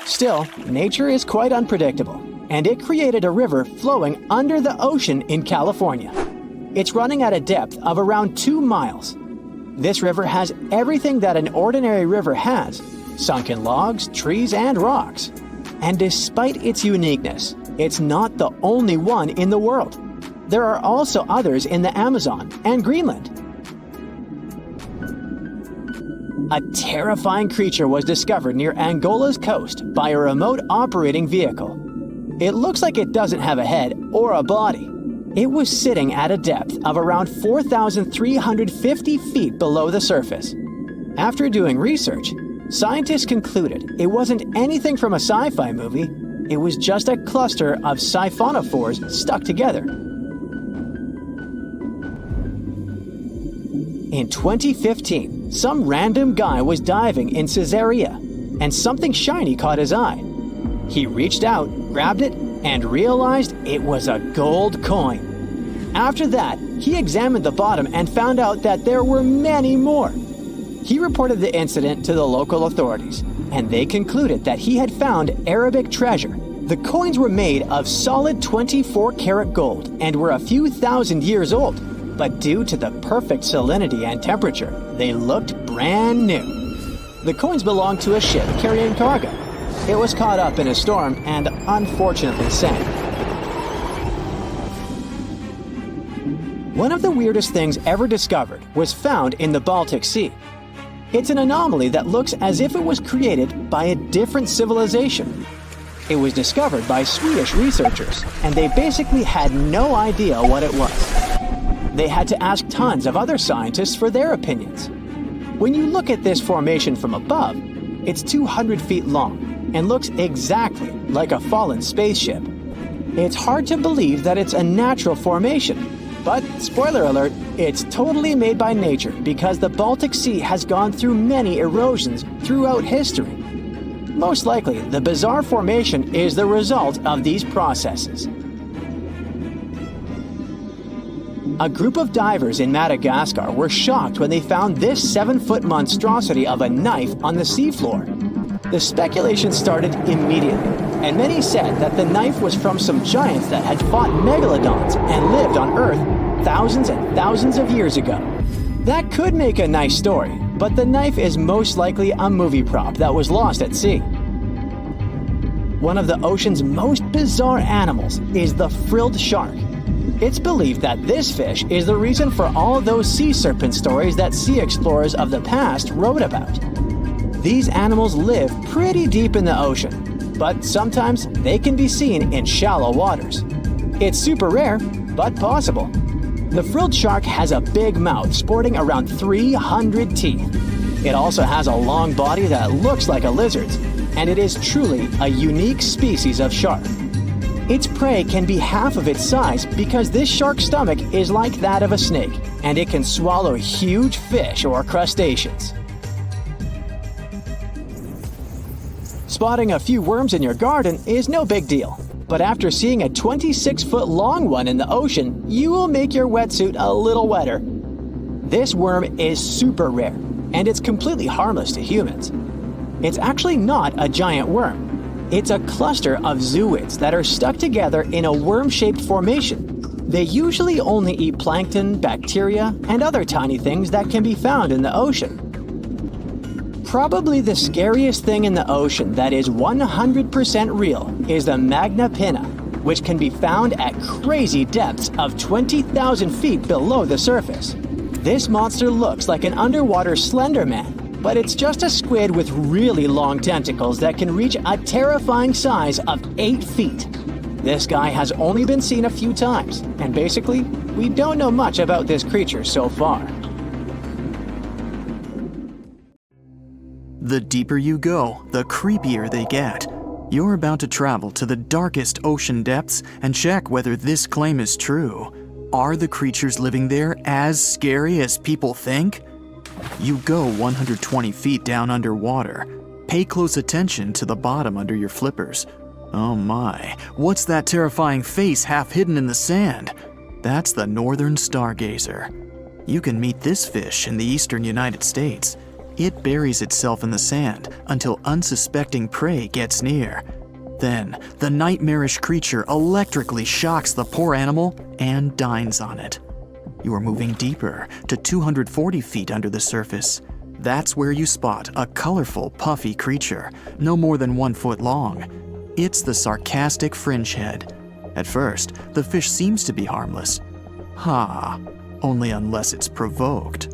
Still, nature is quite unpredictable, and it created a river flowing under the ocean in California. It's running at a depth of around 2 miles. This river has everything that an ordinary river has: sunken logs, trees, and rocks. And despite its uniqueness, it's not the only one in the world. There are also others in the Amazon and Greenland. A terrifying creature was discovered near Angola's coast by a remote operating vehicle. It looks like it doesn't have a head or a body. It was sitting at a depth of around 4,350 feet below the surface. After doing research, scientists concluded it wasn't anything from a sci-fi movie. It was just a cluster of siphonophores stuck together. In 2015, some random guy was diving in Caesarea, and something shiny caught his eye. He reached out, grabbed it, and realized it was a gold coin. After that, he examined the bottom and found out that there were many more. He reported the incident to the local authorities, and they concluded that he had found Arabic treasure. The coins were made of solid 24-karat gold and were a few thousand years old, but due to the perfect salinity and temperature, they looked brand new. The coins belonged to a ship carrying cargo. It was caught up in a storm and unfortunately sank. One of the weirdest things ever discovered was found in the Baltic Sea. It's an anomaly that looks as if it was created by a different civilization. It was discovered by Swedish researchers, and they basically had no idea what it was. They had to ask tons of other scientists for their opinions. When you look at this formation from above, it's 200 feet long and looks exactly like a fallen spaceship. It's hard to believe that it's a natural formation, but spoiler alert, it's totally made by nature because the Baltic Sea has gone through many erosions throughout history. Most likely, the bizarre formation is the result of these processes. A group of divers in Madagascar were shocked when they found this 7-foot monstrosity of a knife on the seafloor. The speculation started immediately, and many said that the knife was from some giants that had fought megalodons and lived on Earth thousands and thousands of years ago. That could make a nice story, but the knife is most likely a movie prop that was lost at sea. One of the ocean's most bizarre animals is the frilled shark. It's believed that this fish is the reason for all those sea serpent stories that sea explorers of the past wrote about. These animals live pretty deep in the ocean, but sometimes they can be seen in shallow waters. It's super rare, but possible. The frilled shark has a big mouth sporting around 300 teeth. It also has a long body that looks like a lizard's, and it is truly a unique species of shark. Its prey can be half of its size because this shark's stomach is like that of a snake, and it can swallow huge fish or crustaceans. Spotting a few worms in your garden is no big deal, but after seeing a 26-foot-long one in the ocean, you will make your wetsuit a little wetter. This worm is super rare, and it's completely harmless to humans. It's actually not a giant worm. It's a cluster of zooids that are stuck together in a worm-shaped formation. They usually only eat plankton, bacteria, and other tiny things that can be found in the ocean. Probably the scariest thing in the ocean that is 100% real is the magna pinna, which can be found at crazy depths of 20,000 feet below the surface. This monster looks like an underwater Slender Man, but it's just a squid with really long tentacles that can reach a terrifying size of 8 feet. This guy has only been seen a few times, and basically, we don't know much about this creature so far.
The deeper you go, the creepier they get. You're about to travel to the darkest ocean depths and check whether this claim is true. Are the creatures living there as scary as people think? You go 120 feet down underwater. Pay close attention to the bottom under your flippers. Oh my, what's that terrifying face half hidden in the sand? That's the northern stargazer. You can meet this fish in the eastern United States. It buries itself in the sand until unsuspecting prey gets near. Then, the nightmarish creature electrically shocks the poor animal and dines on it. You are moving deeper to 240 feet under the surface. That's where you spot a colorful, puffy creature, no more than 1 foot long. It's the sarcastic fringehead. At first, the fish seems to be harmless. Only unless it's provoked.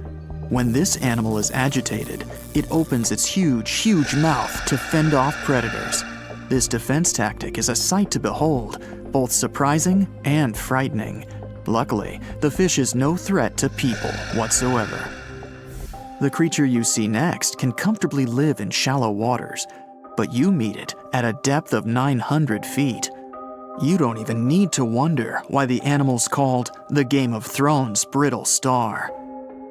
When this animal is agitated, it opens its huge mouth to fend off predators. This defense tactic is a sight to behold, both surprising and frightening. Luckily, the fish is no threat to people whatsoever. The creature you see next can comfortably live in shallow waters, but you meet it at a depth of 900 feet. You don't even need to wonder why the animal's called the Game of Thrones brittle star.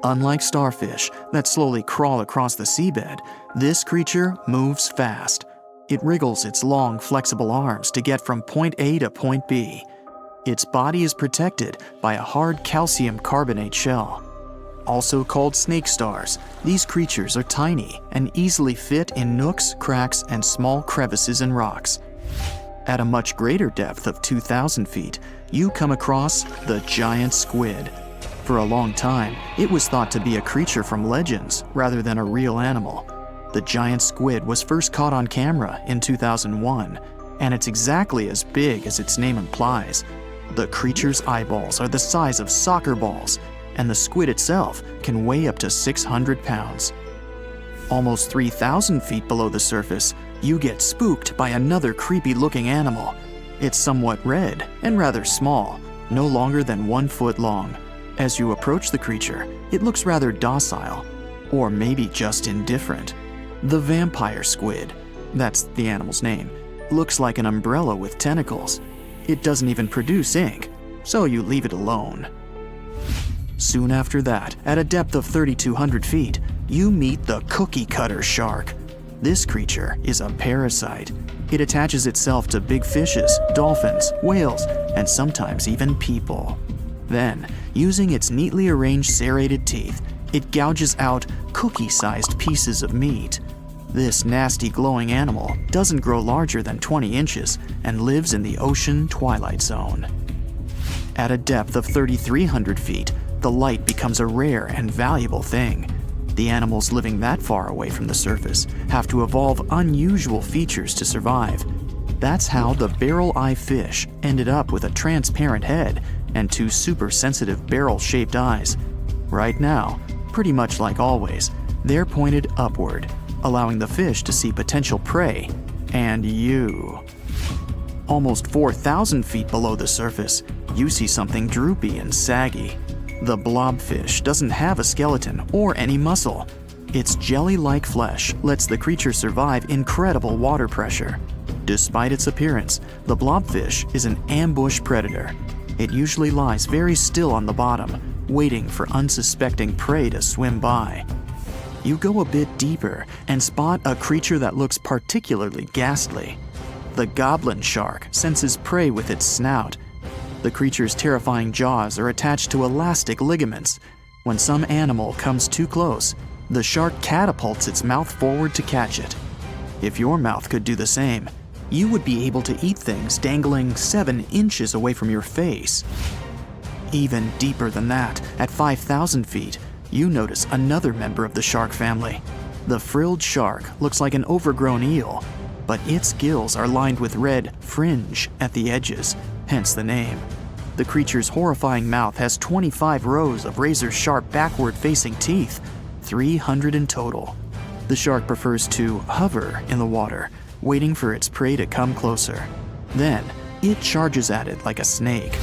Unlike starfish that slowly crawl across the seabed, this creature moves fast. It wriggles its long, flexible arms to get from point A to point B. Its body is protected by a hard calcium carbonate shell. Also called snake stars, these creatures are tiny and easily fit in nooks, cracks, and small crevices in rocks. At a much greater depth of 2,000 feet, you come across the giant squid. For a long time, it was thought to be a creature from legends rather than a real animal. The giant squid was first caught on camera in 2001, and it's exactly as big as its name implies. The creature's eyeballs are the size of soccer balls, and the squid itself can weigh up to 600 pounds. Almost 3,000 feet below the surface, you get spooked by another creepy-looking animal. It's somewhat red and rather small, no longer than 1 foot long. As you approach the creature, it looks rather docile, or maybe just indifferent. The vampire squid, that's the animal's name, looks like an umbrella with tentacles. It doesn't even produce ink, so you leave it alone. Soon after that, at a depth of 3,200 feet, you meet the cookie cutter shark. This creature is a parasite. It attaches itself to big fishes, dolphins, whales, and sometimes even people. Then, using its neatly arranged serrated teeth, it gouges out cookie-sized pieces of meat. This nasty glowing animal doesn't grow larger than 20 inches and lives in the ocean twilight zone. At a depth of 3,300 feet, the light becomes a rare and valuable thing. The animals living that far away from the surface have to evolve unusual features to survive. That's how the barrel-eye fish ended up with a transparent head and 2 super-sensitive barrel-shaped eyes. Right now, pretty much like always, they're pointed upward, allowing the fish to see potential prey and you. Almost 4,000 feet below the surface, you see something droopy and saggy. The blobfish doesn't have a skeleton or any muscle. Its jelly-like flesh lets the creature survive incredible water pressure. Despite its appearance, the blobfish is an ambush predator. It usually lies very still on the bottom, waiting for unsuspecting prey to swim by. You go a bit deeper and spot a creature that looks particularly ghastly. The goblin shark senses prey with its snout. The creature's terrifying jaws are attached to elastic ligaments. When some animal comes too close, the shark catapults its mouth forward to catch it. If your mouth could do the same, you would be able to eat things dangling 7 inches away from your face. Even deeper than that, at 5,000 feet, you notice another member of the shark family. The frilled shark looks like an overgrown eel, but its gills are lined with red fringe at the edges, hence the name. The creature's horrifying mouth has 25 rows of razor-sharp backward-facing teeth, 300 in total. The shark prefers to hover in the water, waiting for its prey to come closer. Then, it charges at it like a snake.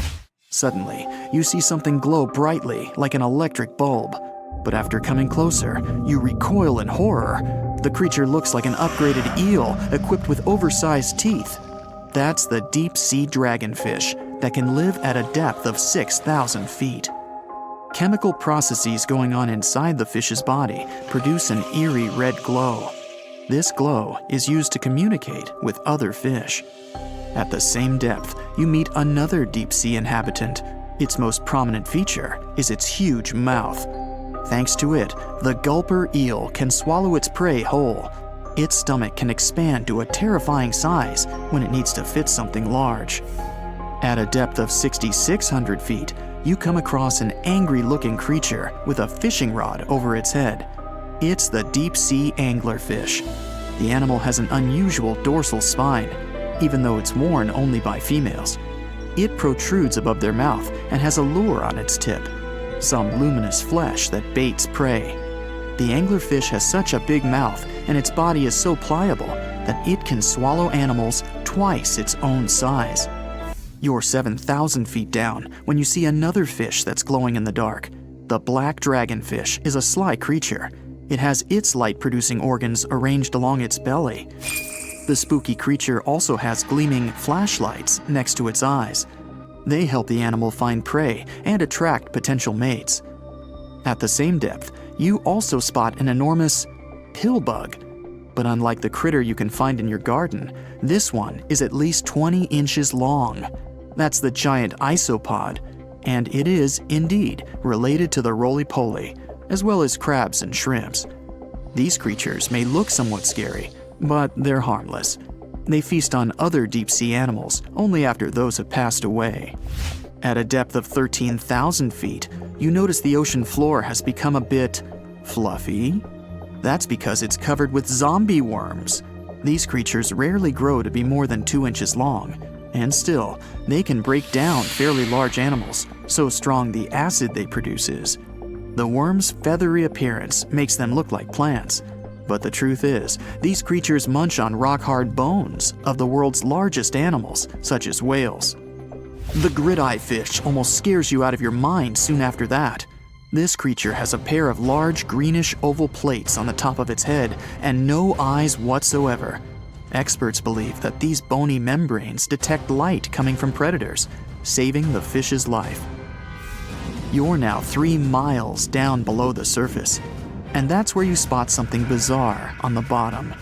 Suddenly, you see something glow brightly like an electric bulb. But after coming closer, you recoil in horror. The creature looks like an upgraded eel equipped with oversized teeth. That's the deep-sea dragonfish that can live at a depth of 6,000 feet. Chemical processes going on inside the fish's body produce an eerie red glow. This glow is used to communicate with other fish. At the same depth, you meet another deep-sea inhabitant. Its most prominent feature is its huge mouth. Thanks to it, the gulper eel can swallow its prey whole. Its stomach can expand to a terrifying size when it needs to fit something large. At a depth of 6,600 feet, you come across an angry-looking creature with a fishing rod over its head. It's the deep-sea anglerfish. The animal has an unusual dorsal spine, even though it's worn only by females. It protrudes above their mouth and has a lure on its tip, some luminous flesh that baits prey. The anglerfish has such a big mouth and its body is so pliable that it can swallow animals twice its own size. You're 7,000 feet down when you see another fish that's glowing in the dark. The black dragonfish is a sly creature. It has its light-producing organs arranged along its belly. The spooky creature also has gleaming flashlights next to its eyes. They help the animal find prey and attract potential mates. At the same depth, you also spot an enormous pillbug. But unlike the critter you can find in your garden, this one is at least 20 inches long. That's the giant isopod, and it is, indeed, related to the roly-poly, as well as crabs and shrimps. These creatures may look somewhat scary, but they're harmless. They feast on other deep-sea animals only after those have passed away. At a depth of 13,000 feet, you notice the ocean floor has become a bit fluffy. That's because it's covered with zombie worms. These creatures rarely grow to be more than 2 inches long, and still, they can break down fairly large animals, so strong the acid they produce is. The worms' feathery appearance makes them look like plants, but the truth is, these creatures munch on rock-hard bones of the world's largest animals, such as whales. The grid-eye fish almost scares you out of your mind soon after that. This creature has a pair of large greenish oval plates on the top of its head and no eyes whatsoever. Experts believe that these bony membranes detect light coming from predators, saving the fish's life. You're now 3 miles down below the surface, and that's where you spot something bizarre on the bottom.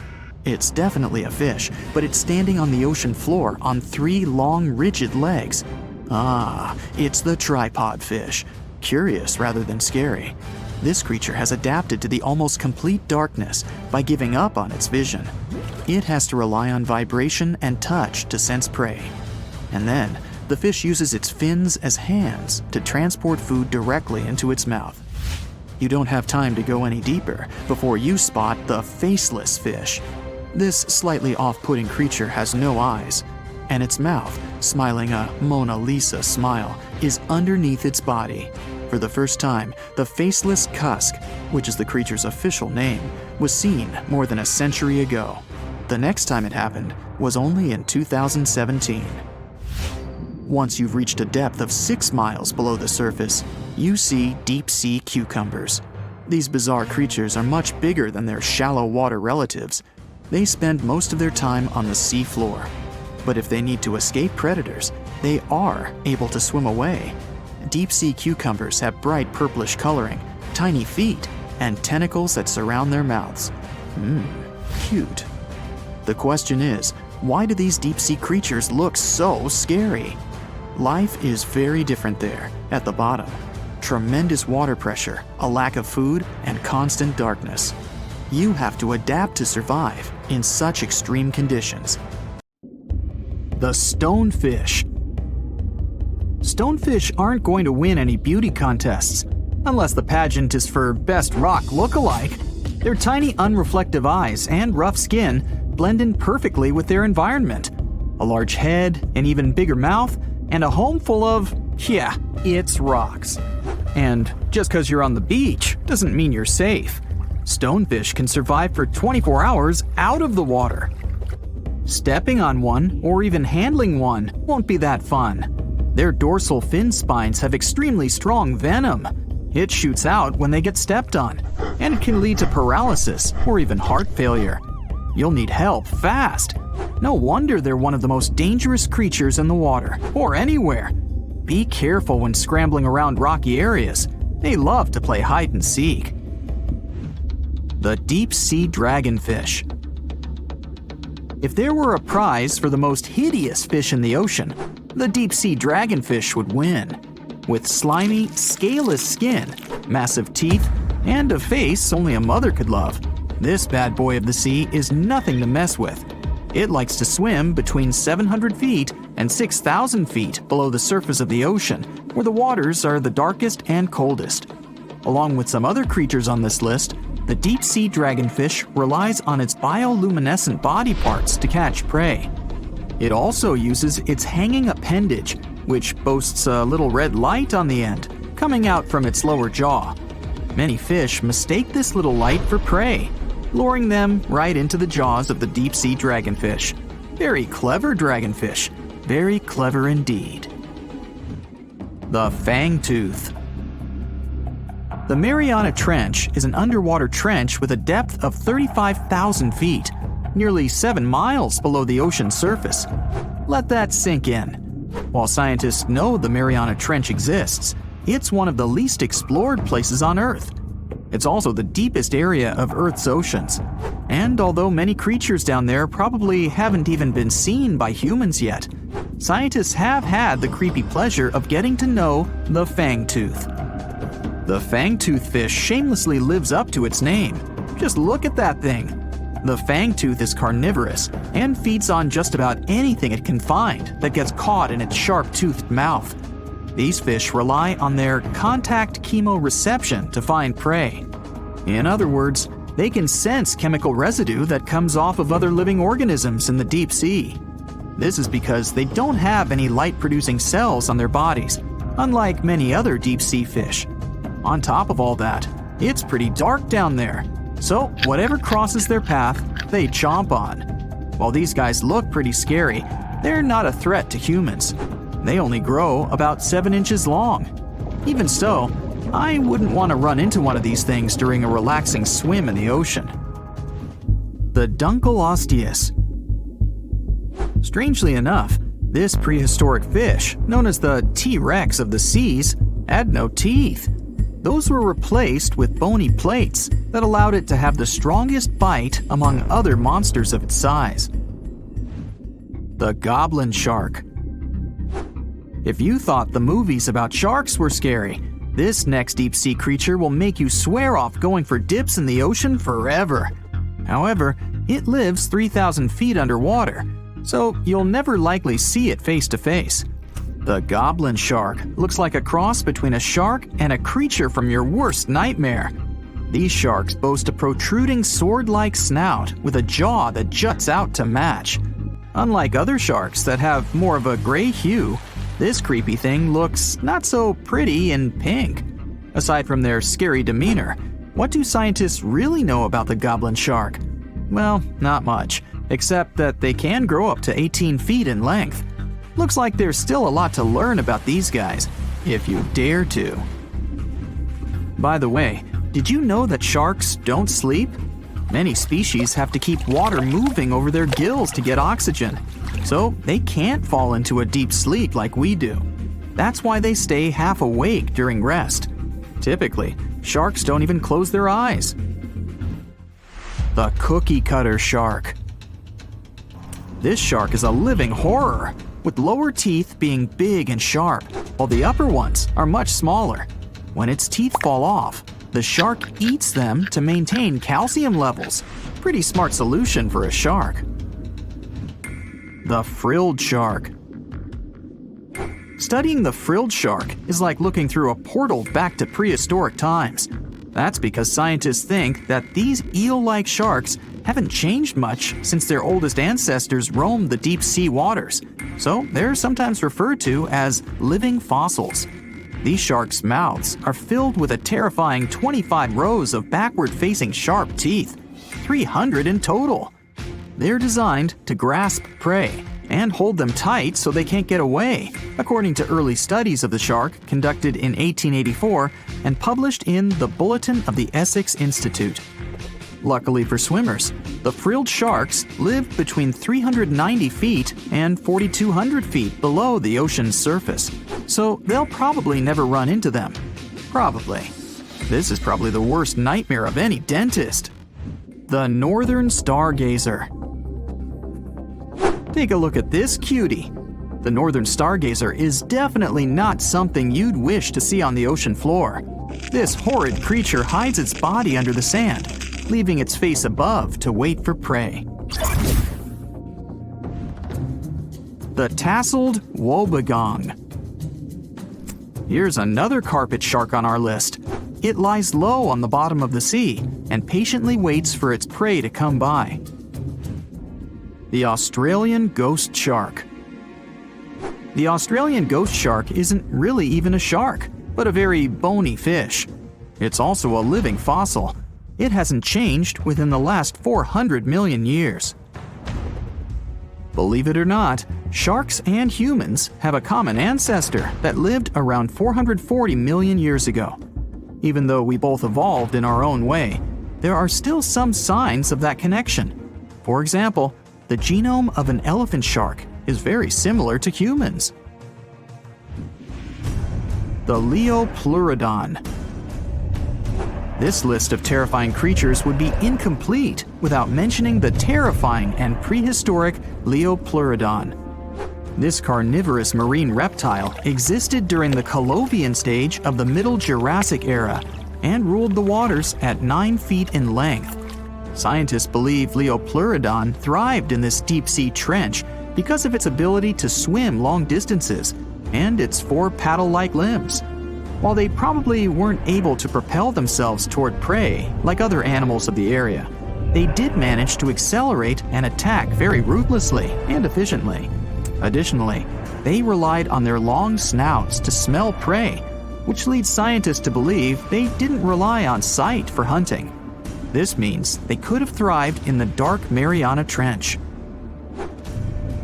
It's definitely a fish, but it's standing on the ocean floor on 3 long, rigid legs. Ah, it's the tripod fish. Curious rather than scary. This creature has adapted to the almost complete darkness by giving up on its vision. It has to rely on vibration and touch to sense prey. And then, the fish uses its fins as hands to transport food directly into its mouth. You don't have time to go any deeper before you spot the faceless fish. This slightly off-putting creature has no eyes, and its mouth, smiling a Mona Lisa smile, is underneath its body. For the first time, the faceless cusk, which is the creature's official name, was seen more than a century ago. The next time it happened was only in 2017. Once you've reached a depth of 6 miles below the surface, you see deep-sea cucumbers. These bizarre creatures are much bigger than their shallow water relatives. They spend most of their time on the sea floor. But if they need to escape predators, they are able to swim away. Deep-sea cucumbers have bright purplish coloring, tiny feet, and tentacles that surround their mouths. Cute. The question is, why do these deep-sea creatures look so scary? Life is very different there, at the bottom. Tremendous water pressure, a lack of food, and constant darkness. You have to adapt to survive in such extreme conditions. The stonefish. Stonefish aren't going to win any beauty contests, unless the pageant is for best rock look-alike. Their tiny unreflective eyes and rough skin blend in perfectly with their environment. A large head, an even bigger mouth, and a home full of, it's rocks. And just because you're on the beach doesn't mean you're safe. Stonefish can survive for 24 hours out of the water. Stepping on one, or even handling one, won't be that fun. Their dorsal fin spines have extremely strong venom. It shoots out when they get stepped on, and it can lead to paralysis or even heart failure. You'll need help fast. No wonder they're one of the most dangerous creatures in the water, or anywhere. Be careful when scrambling around rocky areas. They love to play hide and seek. The deep-sea dragonfish. If there were a prize for the most hideous fish in the ocean, the deep-sea dragonfish would win. With slimy, scaleless skin, massive teeth, and a face only a mother could love, this bad boy of the sea is nothing to mess with. It likes to swim between 700 feet and 6,000 feet below the surface of the ocean, where the waters are the darkest and coldest. Along with some other creatures on this list, the deep-sea dragonfish relies on its bioluminescent body parts to catch prey. It also uses its hanging appendage, which boasts a little red light on the end, coming out from its lower jaw. Many fish mistake this little light for prey, luring them right into the jaws of the deep-sea dragonfish. Very clever dragonfish, very clever indeed. The fangtooth. The Mariana Trench is an underwater trench with a depth of 35,000 feet, nearly 7 miles below the ocean surface. Let that sink in. While scientists know the Mariana Trench exists, it's one of the least explored places on Earth. It's also the deepest area of Earth's oceans. And although many creatures down there probably haven't even been seen by humans yet, scientists have had the creepy pleasure of getting to know the fangtooth. The fangtooth fish shamelessly lives up to its name. Just look at that thing. The fangtooth is carnivorous and feeds on just about anything it can find that gets caught in its sharp-toothed mouth. These fish rely on their contact chemoreception to find prey. In other words, they can sense chemical residue that comes off of other living organisms in the deep sea. This is because they don't have any light-producing cells on their bodies, unlike many other deep-sea fish. On top of all that, it's pretty dark down there, so whatever crosses their path, they chomp on. While these guys look pretty scary, they're not a threat to humans. They only grow about 7 inches long. Even so, I wouldn't want to run into one of these things during a relaxing swim in the ocean. The Dunkleosteus. Strangely enough, this prehistoric fish, known as the T-Rex of the seas, had no teeth. Those were replaced with bony plates that allowed it to have the strongest bite among other monsters of its size. The goblin shark. If you thought the movies about sharks were scary, this next deep-sea creature will make you swear off going for dips in the ocean forever. However, it lives 3,000 feet underwater, so you'll never likely see it face to face. The goblin shark looks like a cross between a shark and a creature from your worst nightmare. These sharks boast a protruding sword-like snout with a jaw that juts out to match. Unlike other sharks that have more of a gray hue, this creepy thing looks not so pretty and pink. Aside from their scary demeanor, what do scientists really know about the goblin shark? Well, not much, except that they can grow up to 18 feet in length. Looks like there's still a lot to learn about these guys, if you dare to. By the way, Did you know that sharks don't sleep? Many species have to keep water moving over their gills to get oxygen, so they can't fall into a deep sleep like we do. That's why they stay half awake during rest. Typically, sharks don't even close their eyes. The cookie cutter shark. This shark is a living horror, with lower teeth being big and sharp, while the upper ones are much smaller. When its teeth fall off, the shark eats them to maintain calcium levels. Pretty smart solution for a shark. The frilled shark. Studying the frilled shark is like looking through a portal back to prehistoric times. That's because scientists think that these eel-like sharks haven't changed much since their oldest ancestors roamed the deep sea waters, so they're sometimes referred to as living fossils. These sharks' mouths are filled with a terrifying 25 rows of backward-facing sharp teeth, 300 in total. They're designed to grasp prey and hold them tight so they can't get away, according to early studies of the shark conducted in 1884 and published in the Bulletin of the Essex Institute. Luckily for swimmers, the frilled sharks live between 390 feet and 4,200 feet below the ocean's surface, so they'll probably never run into them. Probably. This is probably the worst nightmare of any dentist. The northern stargazer. Take a look at this cutie. The northern stargazer is definitely not something you'd wish to see on the ocean floor. This horrid creature hides its body under the sand, leaving its face above to wait for prey. The tasseled wobbegong. Here's another carpet shark on our list. It lies low on the bottom of the sea and patiently waits for its prey to come by. The Australian ghost shark. The Australian ghost shark isn't really even a shark, but a very bony fish. It's also a living fossil. It hasn't changed within the last 400 million years. Believe it or not, sharks and humans have a common ancestor that lived around 440 million years ago. Even though we both evolved in our own way, there are still some signs of that connection. For example, the genome of an elephant shark is very similar to humans. The Leopleurodon. This list of terrifying creatures would be incomplete without mentioning the terrifying and prehistoric Leopleurodon. This carnivorous marine reptile existed during the Colovian stage of the Middle Jurassic era and ruled the waters at 9 feet in length. Scientists believe Leopleurodon thrived in this deep-sea trench because of its ability to swim long distances and its 4 paddle-like limbs. While they probably weren't able to propel themselves toward prey like other animals of the area, they did manage to accelerate and attack very ruthlessly and efficiently. Additionally, they relied on their long snouts to smell prey, which leads scientists to believe they didn't rely on sight for hunting. This means they could have thrived in the dark Mariana Trench.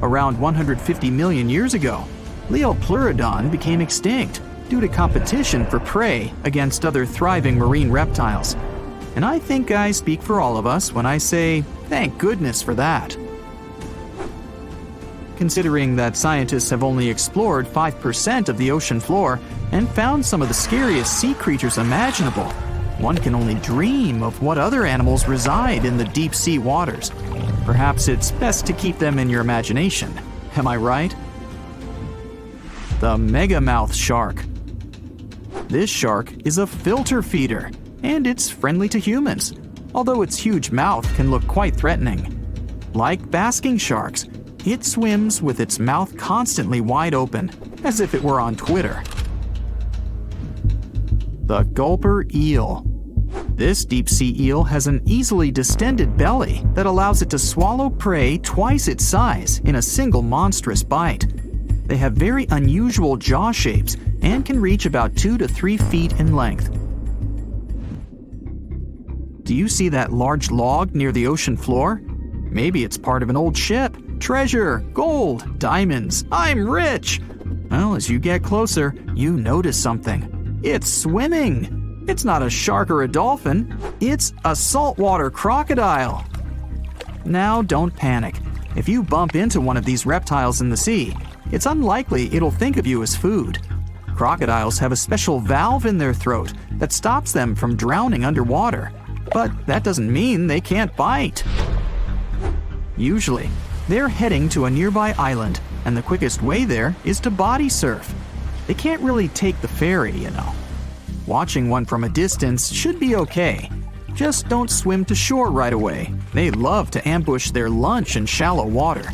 Around 150 million years ago, Leopleurodon became extinct due to competition for prey against other thriving marine reptiles. And I think I speak for all of us when I say, thank goodness for that. Considering that scientists have only explored 5% of the ocean floor and found some of the scariest sea creatures imaginable, one can only dream of what other animals reside in the deep sea waters. Perhaps it's best to keep them in your imagination. Am I right? The megamouth shark. This shark is a filter feeder, and it's friendly to humans, although its huge mouth can look quite threatening. Like basking sharks, it swims with its mouth constantly wide open, as if it were on Twitter. The gulper eel. This deep-sea eel has an easily distended belly that allows it to swallow prey twice its size in a single monstrous bite. They have very unusual jaw shapes and can reach about 2 to 3 feet in length. Do you see that large log near the ocean floor? Maybe it's part of an old ship. Treasure, gold, diamonds, I'm rich! Well, as you get closer, you notice something. It's swimming! It's not a shark or a dolphin, it's a saltwater crocodile. Now don't panic. If you bump into one of these reptiles in the sea, it's unlikely it'll think of you as food. Crocodiles have a special valve in their throat that stops them from drowning underwater, but that doesn't mean they can't bite. Usually, they're heading to a nearby island, and the quickest way there is to body surf. They can't really take the ferry, you know. Watching one from a distance should be okay. Just don't swim to shore right away. They love to ambush their lunch in shallow water.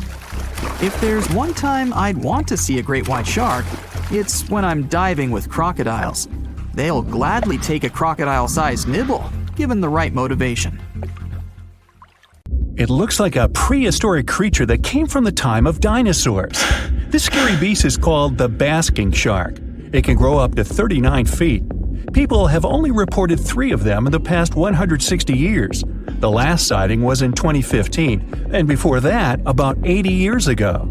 If there's one time I'd want to see a great white shark, it's when I'm diving with crocodiles. They'll gladly take a crocodile-sized nibble, given the right motivation.
It looks like a prehistoric creature that came from the time of dinosaurs. This scary beast is called the basking shark. It can grow up to 39 feet. People have only reported 3 of them in the past 160 years. The last sighting was in 2015, and before that, about 80 years ago.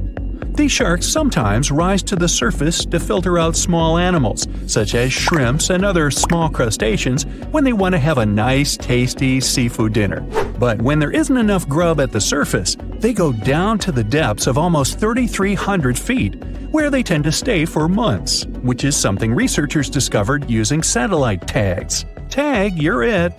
These sharks sometimes rise to the surface to filter out small animals, such as shrimps and other small crustaceans, when they want to have a nice, tasty seafood dinner. But when there isn't enough grub at the surface, they go down to the depths of almost 3,300 feet, where they tend to stay for months, which is something researchers discovered using satellite tags. Tag, you're it!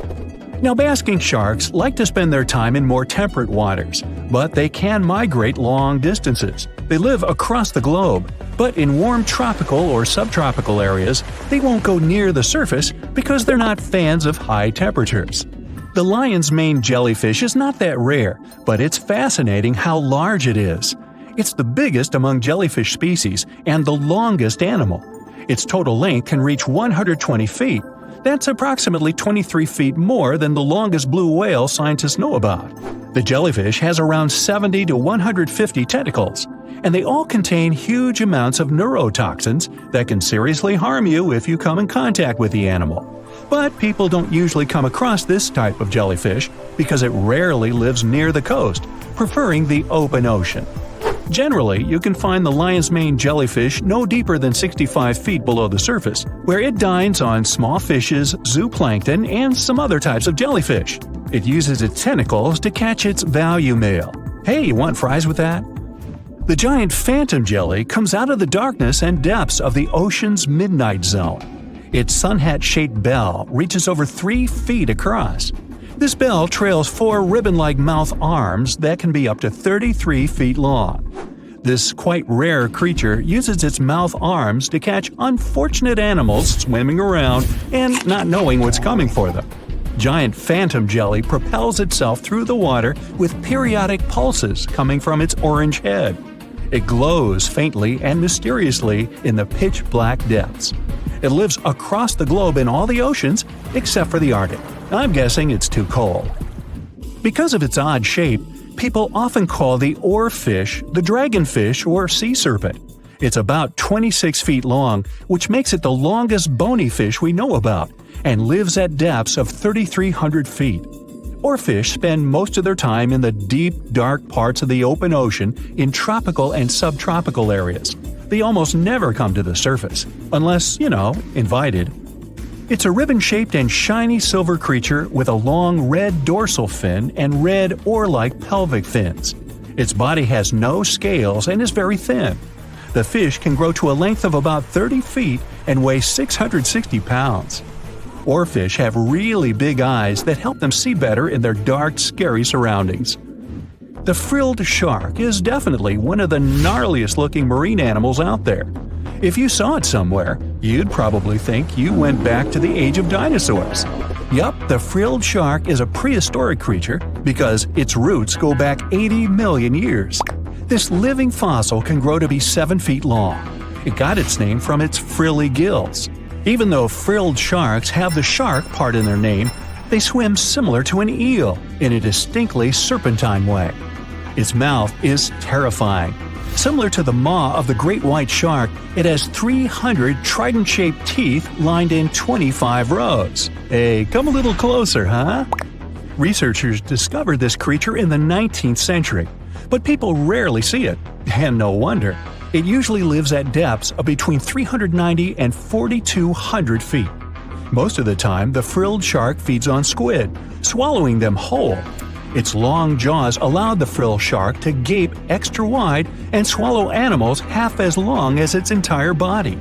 Now, basking sharks like to spend their time in more temperate waters, but they can migrate long distances. They live across the globe, but in warm tropical or subtropical areas, they won't go near the surface because they're not fans of high temperatures. The lion's mane jellyfish is not that rare, but it's fascinating how large it is. It's the biggest among jellyfish species and the longest animal. Its total length can reach 120 feet. That's approximately 23 feet more than the longest blue whale scientists know about. The jellyfish has around 70 to 150 tentacles, and they all contain huge amounts of neurotoxins that can seriously harm you if you come in contact with the animal. But people don't usually come across this type of jellyfish because it rarely lives near the coast, preferring the open ocean. Generally, you can find the lion's mane jellyfish no deeper than 65 feet below the surface, where it dines on small fishes, zooplankton, and some other types of jellyfish. It uses its tentacles to catch its value meal. Hey, you want fries with that? The giant phantom jelly comes out of the darkness and depths of the ocean's midnight zone. Its sun hat-shaped bell reaches over 3 feet across. This bell trails 4 ribbon-like mouth arms that can be up to 33 feet long. This quite rare creature uses its mouth arms to catch unfortunate animals swimming around and not knowing what's coming for them. Giant phantom jelly propels itself through the water with periodic pulses coming from its orange head. It glows faintly and mysteriously in the pitch-black depths. It lives across the globe in all the oceans except for the Arctic. I'm guessing it's too cold. Because of its odd shape, people often call the oarfish the dragonfish or sea serpent. It's about 26 feet long, which makes it the longest bony fish we know about, and lives at depths of 3,300 feet. Oarfish spend most of their time in the deep, dark parts of the open ocean in tropical and subtropical areas. They almost never come to the surface, unless, invited. It's a ribbon-shaped and shiny silver creature with a long red dorsal fin and red oar-like pelvic fins. Its body has no scales and is very thin. The fish can grow to a length of about 30 feet and weigh 660 pounds. Oarfish have really big eyes that help them see better in their dark, scary surroundings. The frilled shark is definitely one of the gnarliest-looking marine animals out there. If you saw it somewhere, you'd probably think you went back to the age of dinosaurs. Yup, the frilled shark is a prehistoric creature because its roots go back 80 million years. This living fossil can grow to be 7 feet long. It got its name from its frilly gills. Even though frilled sharks have the shark part in their name, they swim similar to an eel in a distinctly serpentine way. Its mouth is terrifying. Similar to the maw of the great white shark, it has 300 trident-shaped teeth lined in 25 rows. Hey, come a little closer, huh? Researchers discovered this creature in the 19th century, but people rarely see it, and no wonder. It usually lives at depths of between 390 and 4,200 feet. Most of the time, the frilled shark feeds on squid, swallowing them whole. Its long jaws allowed the frilled shark to gape extra wide and swallow animals half as long as its entire body.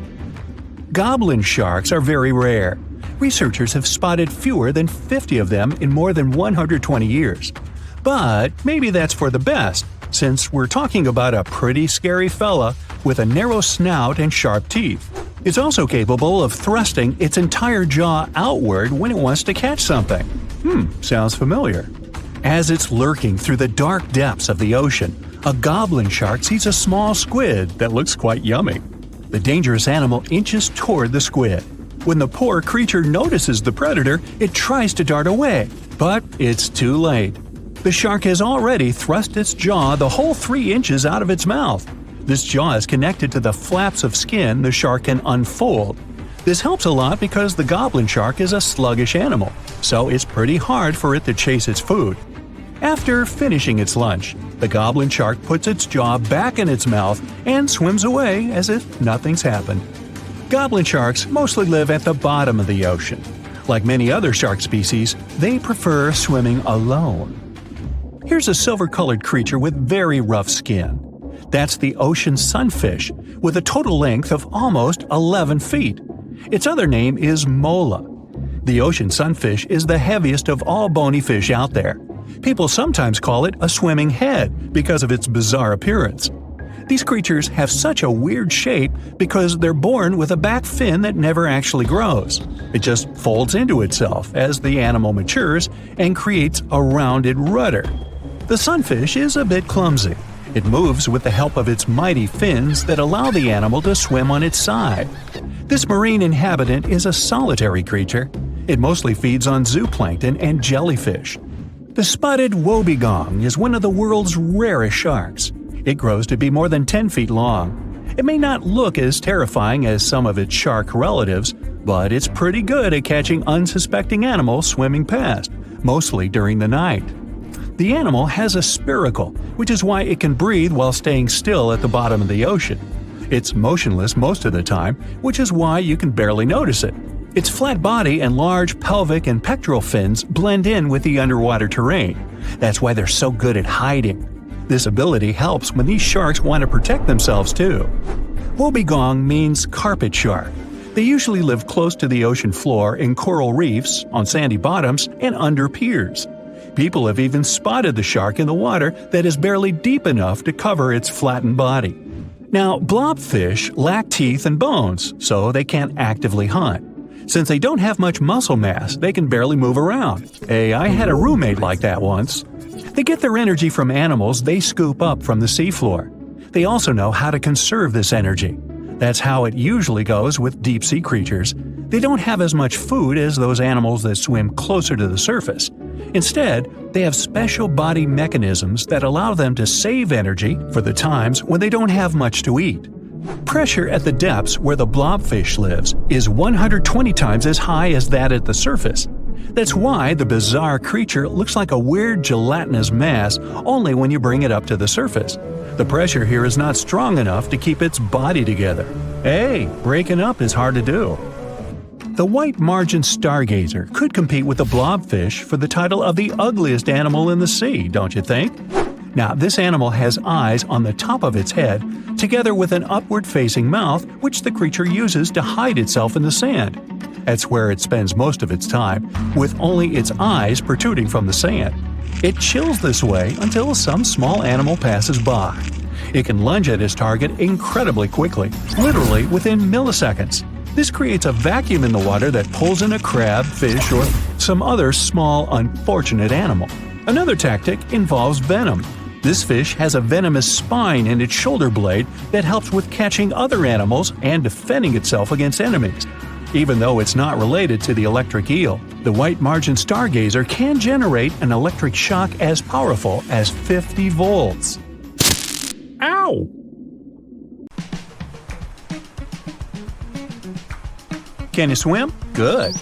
Goblin sharks are very rare. Researchers have spotted fewer than 50 of them in more than 120 years. But maybe that's for the best, since we're talking about a pretty scary fella with a narrow snout and sharp teeth. It's also capable of thrusting its entire jaw outward when it wants to catch something. Sounds familiar. As it's lurking through the dark depths of the ocean, a goblin shark sees a small squid that looks quite yummy. The dangerous animal inches toward the squid. When the poor creature notices the predator, it tries to dart away, but it's too late. The shark has already thrust its jaw the whole 3 inches out of its mouth. This jaw is connected to the flaps of skin the shark can unfold. This helps a lot because the goblin shark is a sluggish animal, so it's pretty hard for it to chase its food. After finishing its lunch, the goblin shark puts its jaw back in its mouth and swims away as if nothing's happened. Goblin sharks mostly live at the bottom of the ocean. Like many other shark species, they prefer swimming alone. Here's a silver-colored creature with very rough skin. That's the ocean sunfish, with a total length of almost 11 feet. Its other name is mola. The ocean sunfish is the heaviest of all bony fish out there. People sometimes call it a swimming head because of its bizarre appearance. These creatures have such a weird shape because they're born with a back fin that never actually grows. It just folds into itself as the animal matures and creates a rounded rudder. The sunfish is a bit clumsy. It moves with the help of its mighty fins that allow the animal to swim on its side. This marine inhabitant is a solitary creature. It mostly feeds on zooplankton and jellyfish. The spotted wobbegong is one of the world's rarest sharks. It grows to be more than 10 feet long. It may not look as terrifying as some of its shark relatives, but it's pretty good at catching unsuspecting animals swimming past, mostly during the night. The animal has a spiracle, which is why it can breathe while staying still at the bottom of the ocean. It's motionless most of the time, which is why you can barely notice it. Its flat body and large pelvic and pectoral fins blend in with the underwater terrain. That's why they're so good at hiding. This ability helps when these sharks want to protect themselves too. Wobbegong means carpet shark. They usually live close to the ocean floor in coral reefs, on sandy bottoms, and under piers. People have even spotted the shark in the water that is barely deep enough to cover its flattened body. Now, blobfish lack teeth and bones, so they can't actively hunt. Since they don't have much muscle mass, they can barely move around. Hey, I had a roommate like that once. They get their energy from animals they scoop up from the seafloor. They also know how to conserve this energy. That's how it usually goes with deep-sea creatures. They don't have as much food as those animals that swim closer to the surface. Instead, they have special body mechanisms that allow them to save energy for the times when they don't have much to eat. Pressure at the depths where the blobfish lives is 120 times as high as that at the surface. That's why the bizarre creature looks like a weird gelatinous mass only when you bring it up to the surface. The pressure here is not strong enough to keep its body together. Hey, breaking up is hard to do. The white margin stargazer could compete with the blobfish for the title of the ugliest animal in the sea, don't you think? Now, this animal has eyes on the top of its head, together with an upward-facing mouth which the creature uses to hide itself in the sand. That's where it spends most of its time, with only its eyes protruding from the sand. It chills this way until some small animal passes by. It can lunge at its target incredibly quickly, literally within milliseconds. This creates a vacuum in the water that pulls in a crab, fish, or some other small, unfortunate animal. Another tactic involves venom. This fish has a venomous spine in its shoulder blade that helps with catching other animals and defending itself against enemies. Even though it's not related to the electric eel, the white margin stargazer can generate an electric shock as powerful as 50 volts. Ow! Can you swim? Good.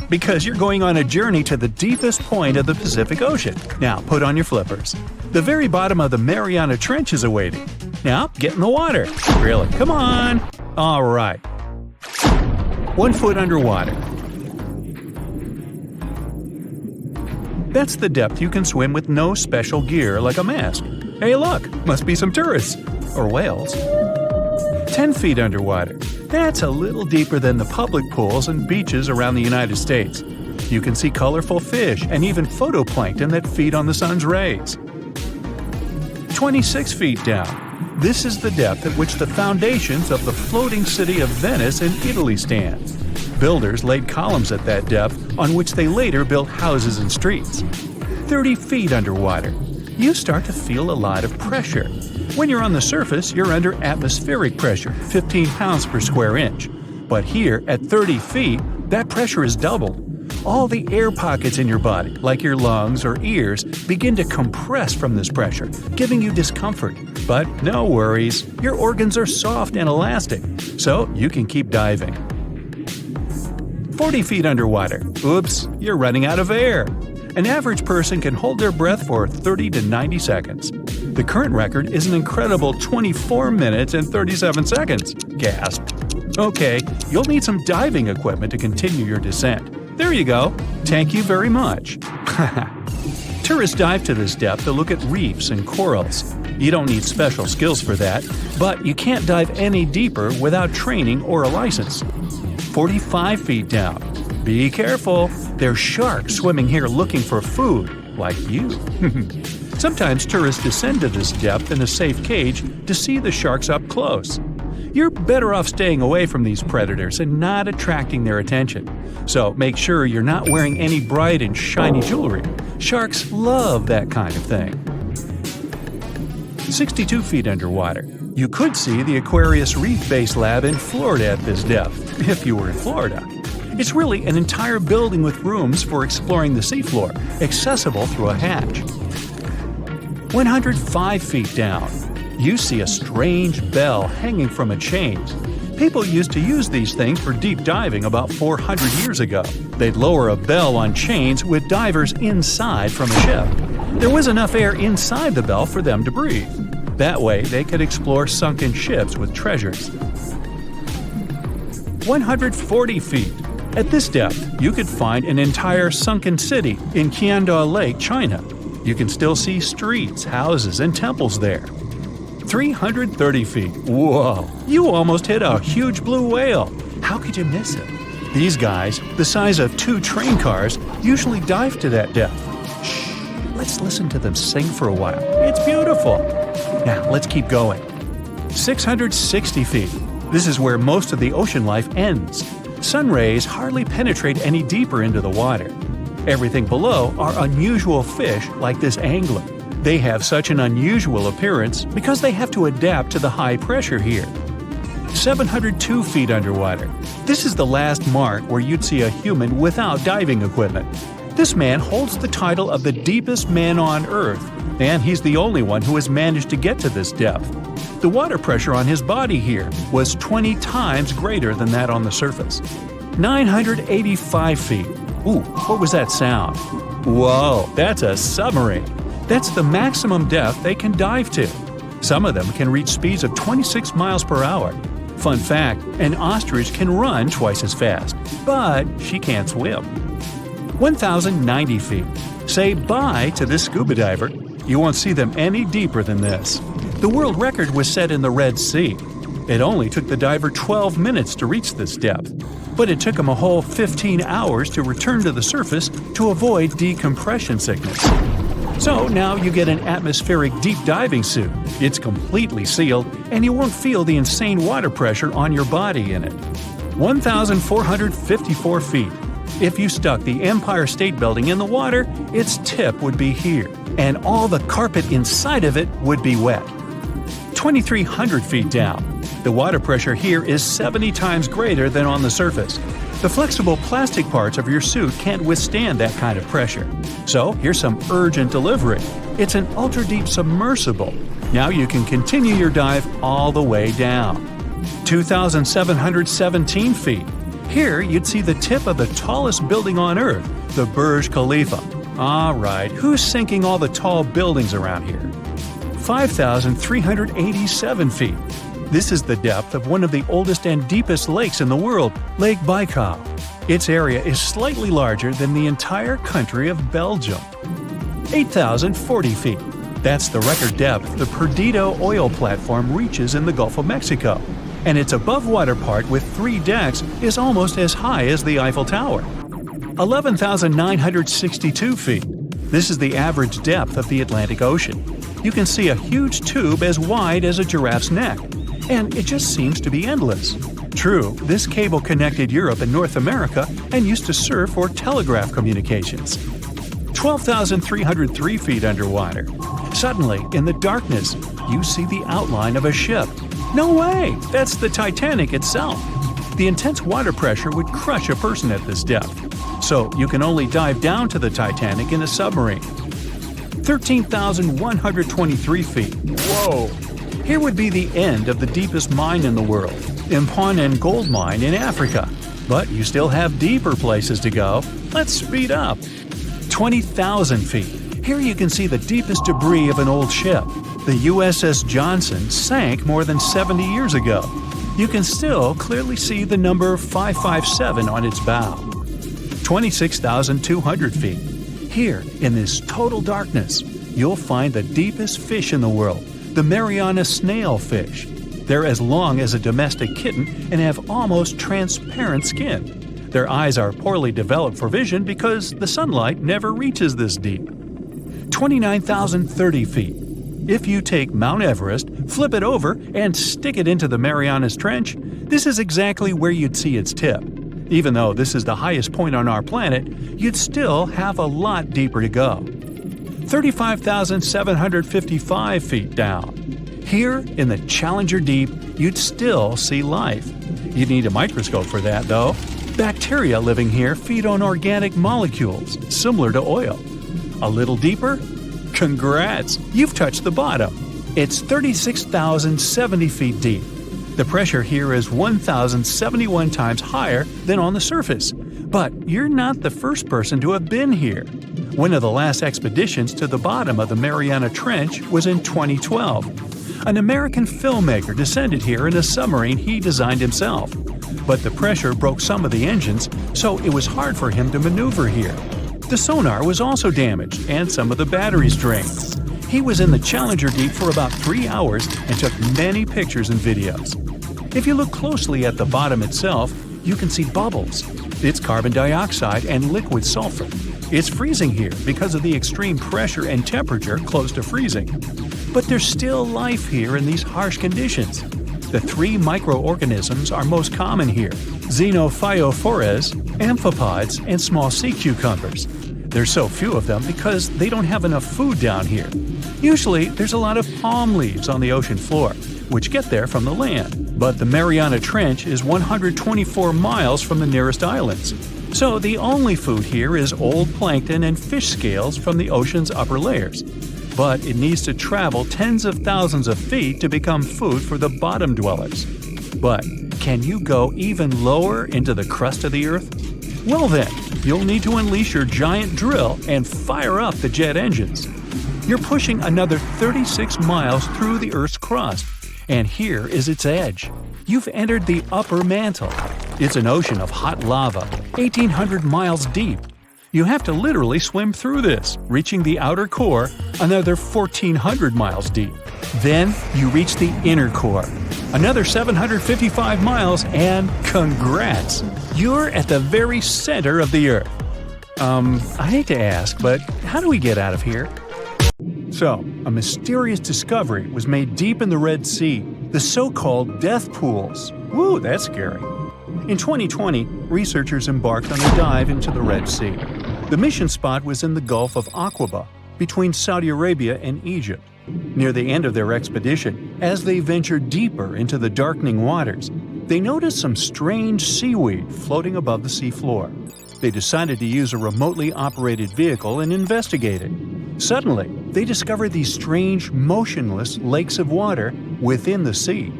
Because you're going on a journey to the deepest point of the Pacific Ocean. Now, put on your flippers. The very bottom of the Mariana Trench is awaiting. Now, get in the water. Really, come on. All right. 1 foot underwater. That's the depth you can swim with no special gear like a mask. Hey look, must be some tourists. Or whales. 10 feet underwater. That's a little deeper than the public pools and beaches around the United States. You can see colorful fish and even phytoplankton that feed on the sun's rays. 26 feet down. This is the depth at which the foundations of the floating city of Venice in Italy stand. Builders laid columns at that depth on which they later built houses and streets. 30 feet underwater. You start to feel a lot of pressure. When you're on the surface, you're under atmospheric pressure, 15 pounds per square inch. But here, at 30 feet, that pressure is doubled. All the air pockets in your body, like your lungs or ears, begin to compress from this pressure, giving you discomfort. But no worries, your organs are soft and elastic, so you can keep diving. 40 feet underwater. Oops, you're running out of air. An average person can hold their breath for 30 to 90 seconds. The current record is an incredible 24 minutes and 37 seconds. Gasp. Okay, you'll need some diving equipment to continue your descent. There you go. Thank you very much. Tourists dive to this depth to look at reefs and corals. You don't need special skills for that, but you can't dive any deeper without training or a license. 45 feet down. Be careful. There's sharks swimming here looking for food, like you. Sometimes tourists descend to this depth in a safe cage to see the sharks up close. You're better off staying away from these predators and not attracting their attention. So make sure you're not wearing any bright and shiny jewelry. Sharks love that kind of thing. 62 feet underwater. You could see the Aquarius Reef Base Lab in Florida at this depth, if you were in Florida. It's really an entire building with rooms for exploring the seafloor, accessible through a hatch. 105 feet down. You see a strange bell hanging from a chain. People used to use these things for deep diving about 400 years ago. They'd lower a bell on chains with divers inside from a ship. There was enough air inside the bell for them to breathe. That way, they could explore sunken ships with treasures. 140 feet. At this depth, you could find an entire sunken city in Qianda Lake, China. You can still see streets, houses, and temples there. 330 feet. Whoa! You almost hit a huge blue whale. How could you miss it? These guys, the size of 2 train cars, usually dive to that depth. Shh! Let's listen to them sing for a while. It's beautiful. Now, let's keep going. 660 feet. This is where most of the ocean life ends. Sun rays hardly penetrate any deeper into the water. Everything below are unusual fish like this angler. They have such an unusual appearance because they have to adapt to the high pressure here. 702 feet underwater. This is the last mark where you'd see a human without diving equipment. This man holds the title of the deepest man on Earth, and he's the only one who has managed to get to this depth. The water pressure on his body here was 20 times greater than that on the surface. 985 feet. Ooh, what was that sound? Whoa, that's a submarine. That's the maximum depth they can dive to. Some of them can reach speeds of 26 miles per hour. Fun fact, an ostrich can run twice as fast, but she can't swim. 1,090 feet. Say bye to this scuba diver. You won't see them any deeper than this. The world record was set in the Red Sea. It only took the diver 12 minutes to reach this depth, but it took him a whole 15 hours to return to the surface to avoid decompression sickness. So now you get an atmospheric deep diving suit. It's completely sealed, and you won't feel the insane water pressure on your body in it. 1,454 feet. If you stuck the Empire State Building in the water, its tip would be here, and all the carpet inside of it would be wet. 2,300 feet down. The water pressure here is 70 times greater than on the surface. The flexible plastic parts of your suit can't withstand that kind of pressure. So here's some urgent delivery. It's an ultra-deep submersible. Now you can continue your dive all the way down. 2,717 feet. Here you'd see the tip of the tallest building on Earth, the Burj Khalifa. Alright, who's sinking all the tall buildings around here? 5,387 feet. This is the depth of one of the oldest and deepest lakes in the world, Lake Baikal. Its area is slightly larger than the entire country of Belgium. 8,040 feet. That's the record depth the Perdido oil platform reaches in the Gulf of Mexico, and its above-water part with 3 decks is almost as high as the Eiffel Tower. 11,962 feet. This is the average depth of the Atlantic Ocean. You can see a huge tube as wide as a giraffe's neck, and it just seems to be endless. True, this cable connected Europe and North America and used to serve for telegraph communications. 12,303 feet underwater. Suddenly, in the darkness, you see the outline of a ship. No way! That's the Titanic itself. The intense water pressure would crush a person at this depth, so you can only dive down to the Titanic in a submarine. 13,123 feet. Whoa! Here would be the end of the deepest mine in the world, Imponen Gold Mine in Africa. But you still have deeper places to go. Let's speed up. 20,000 feet. Here you can see the deepest debris of an old ship. The USS Johnson sank more than 70 years ago. You can still clearly see the number 557 on its bow. 26,200 feet. Here, in this total darkness, you'll find the deepest fish in the world, the Mariana snailfish. They're as long as a domestic kitten and have almost transparent skin. Their eyes are poorly developed for vision because the sunlight never reaches this deep. 29,030 feet. If you take Mount Everest, flip it over, and stick it into the Marianas Trench, this is exactly where you'd see its tip. Even though this is the highest point on our planet, you'd still have a lot deeper to go. 35,755 feet down. Here, in the Challenger Deep, you'd still see life. You'd need a microscope for that, though. Bacteria living here feed on organic molecules, similar to oil. A little deeper? Congrats! You've touched the bottom. It's 36,070 feet deep. The pressure here is 1,071 times higher than on the surface. But you're not the first person to have been here. One of the last expeditions to the bottom of the Mariana Trench was in 2012. An American filmmaker descended here in a submarine he designed himself. But the pressure broke some of the engines, so it was hard for him to maneuver here. The sonar was also damaged, and some of the batteries drained. He was in the Challenger Deep for about 3 hours and took many pictures and videos. If you look closely at the bottom itself, you can see bubbles. It's carbon dioxide and liquid sulfur. It's freezing here because of the extreme pressure and temperature close to freezing. But there's still life here in these harsh conditions. The 3 microorganisms are most common here: xenophyophores, amphipods, and small sea cucumbers. There's so few of them because they don't have enough food down here. Usually, there's a lot of palm leaves on the ocean floor, which get there from the land. But the Mariana Trench is 124 miles from the nearest islands. So the only food here is old plankton and fish scales from the ocean's upper layers. But it needs to travel tens of thousands of feet to become food for the bottom dwellers. But can you go even lower into the crust of the Earth? Well then, you'll need to unleash your giant drill and fire up the jet engines. You're pushing another 36 miles through the Earth's crust, and here is its edge. You've entered the upper mantle. It's an ocean of hot lava, 1,800 miles deep. You have to literally swim through this, reaching the outer core, another 1,400 miles deep. Then you reach the inner core, another 755 miles, and congrats! You're at the very center of the Earth. I hate to ask, but how do we get out of here? So, a mysterious discovery was made deep in the Red Sea, the so-called death pools. Woo, that's scary. In 2020, researchers embarked on a dive into the Red Sea. The mission spot was in the Gulf of Aqaba, between Saudi Arabia and Egypt. Near the end of their expedition, as they ventured deeper into the darkening waters, they noticed some strange seaweed floating above the seafloor. They decided to use a remotely operated vehicle and investigate it. Suddenly, they discovered these strange, motionless lakes of water within the sea.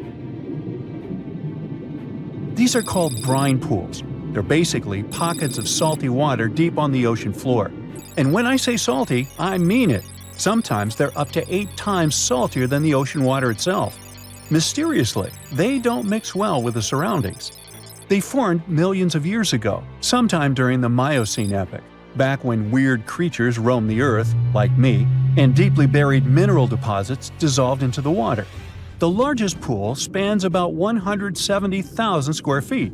These are called brine pools. They're basically pockets of salty water deep on the ocean floor. And when I say salty, I mean it. Sometimes they're up to 8 times saltier than the ocean water itself. Mysteriously, they don't mix well with the surroundings. They formed millions of years ago, sometime during the Miocene epoch, back when weird creatures roamed the Earth, like me, and deeply buried mineral deposits dissolved into the water. The largest pool spans about 170,000 square feet.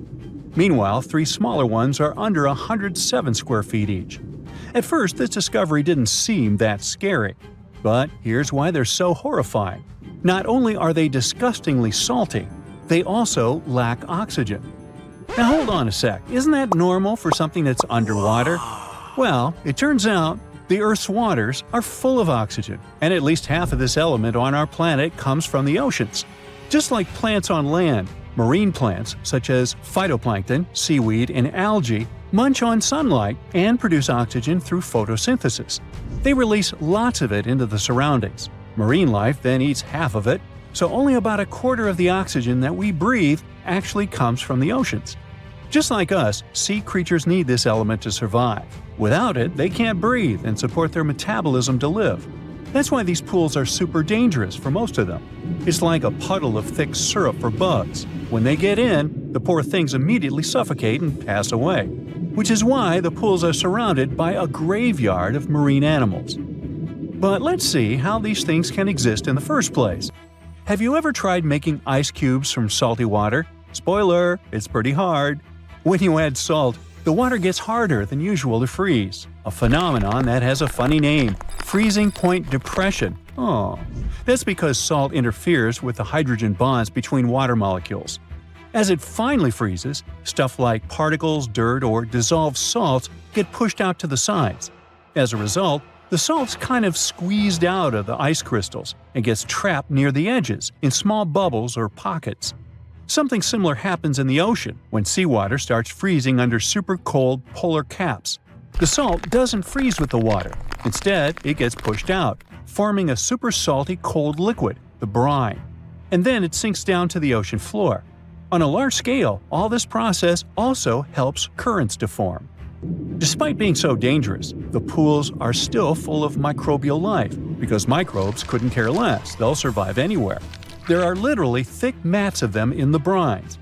Meanwhile, 3 smaller ones are under 107 square feet each. At first, this discovery didn't seem that scary. But here's why they're so horrifying. Not only are they disgustingly salty, they also lack oxygen. Now hold on a sec, isn't that normal for something that's underwater? Well, it turns out the Earth's waters are full of oxygen, and at least half of this element on our planet comes from the oceans. Just like plants on land, marine plants such as phytoplankton, seaweed, and algae munch on sunlight and produce oxygen through photosynthesis. They release lots of it into the surroundings. Marine life then eats half of it, so only about a quarter of the oxygen that we breathe actually comes from the oceans. Just like us, sea creatures need this element to survive. Without it, they can't breathe and support their metabolism to live. That's why these pools are super dangerous for most of them. It's like a puddle of thick syrup for bugs. When they get in, the poor things immediately suffocate and pass away. Which is why the pools are surrounded by a graveyard of marine animals. But let's see how these things can exist in the first place. Have you ever tried making ice cubes from salty water? Spoiler, it's pretty hard. When you add salt, the water gets harder than usual to freeze, a phenomenon that has a funny name, freezing point depression. Oh, that's because salt interferes with the hydrogen bonds between water molecules. As it finally freezes, stuff like particles, dirt, or dissolved salts get pushed out to the sides. As a result, the salt's kind of squeezed out of the ice crystals and gets trapped near the edges in small bubbles or pockets. Something similar happens in the ocean when seawater starts freezing under super cold polar caps. The salt doesn't freeze with the water. Instead, it gets pushed out, forming a super salty cold liquid, the brine. And then it sinks down to the ocean floor. On a large scale, all this process also helps currents to form. Despite being so dangerous, the pools are still full of microbial life, because microbes couldn't care less, they'll survive anywhere. There are literally thick mats of them in the brines.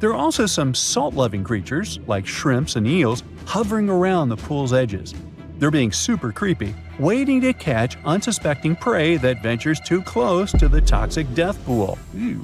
There are also some salt-loving creatures, like shrimps and eels, hovering around the pool's edges. They're being super creepy, waiting to catch unsuspecting prey that ventures too close to the toxic death pool. Ew.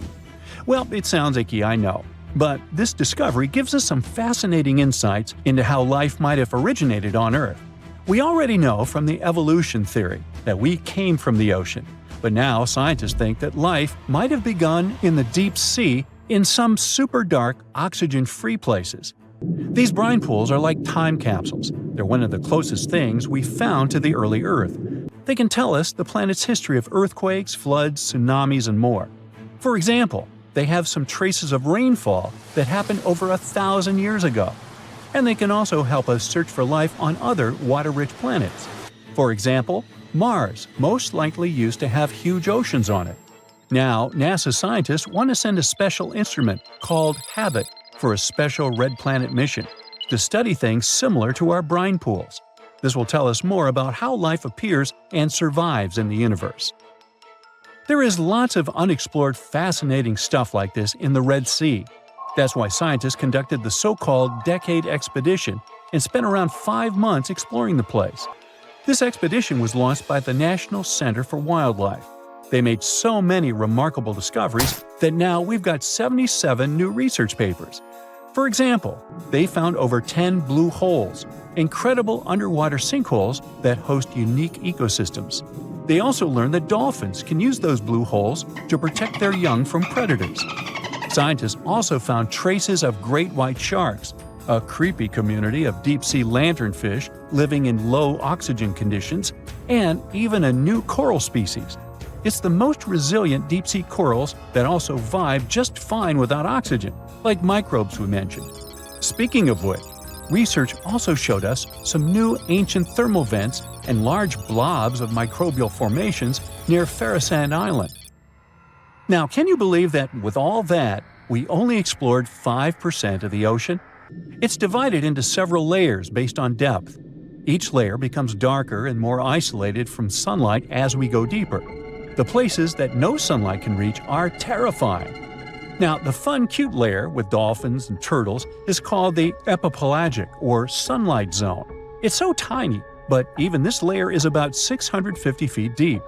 Well, it sounds icky, I know. But this discovery gives us some fascinating insights into how life might have originated on Earth. We already know from the evolution theory that we came from the ocean, but now scientists think that life might have begun in the deep sea in some super dark, oxygen-free places. These brine pools are like time capsules. They're one of the closest things we found to the early Earth. They can tell us the planet's history of earthquakes, floods, tsunamis, and more. For example, they have some traces of rainfall that happened over 1,000 years ago. And they can also help us search for life on other water-rich planets. For example, Mars most likely used to have huge oceans on it. Now, NASA scientists want to send a special instrument called HABIT for a special red planet mission to study things similar to our brine pools. This will tell us more about how life appears and survives in the universe. There is lots of unexplored fascinating stuff like this in the Red Sea. That's why scientists conducted the so-called Decade Expedition and spent around 5 months exploring the place. This expedition was launched by the National Center for Wildlife. They made so many remarkable discoveries that now we've got 77 new research papers. For example, they found over 10 blue holes, incredible underwater sinkholes that host unique ecosystems. They also learned that dolphins can use those blue holes to protect their young from predators. Scientists also found traces of great white sharks, a creepy community of deep-sea lanternfish living in low oxygen conditions, and even a new coral species. It's the most resilient deep-sea corals that also vibe just fine without oxygen, like microbes we mentioned. Speaking of which, research also showed us some new ancient thermal vents and large blobs of microbial formations near Fearsome Island. Now, can you believe that with all that, we only explored 5% of the ocean? It's divided into several layers based on depth. Each layer becomes darker and more isolated from sunlight as we go deeper. The places that no sunlight can reach are terrifying. Now, the fun, cute layer with dolphins and turtles is called the epipelagic or sunlight zone. It's so tiny, but even this layer is about 650 feet deep.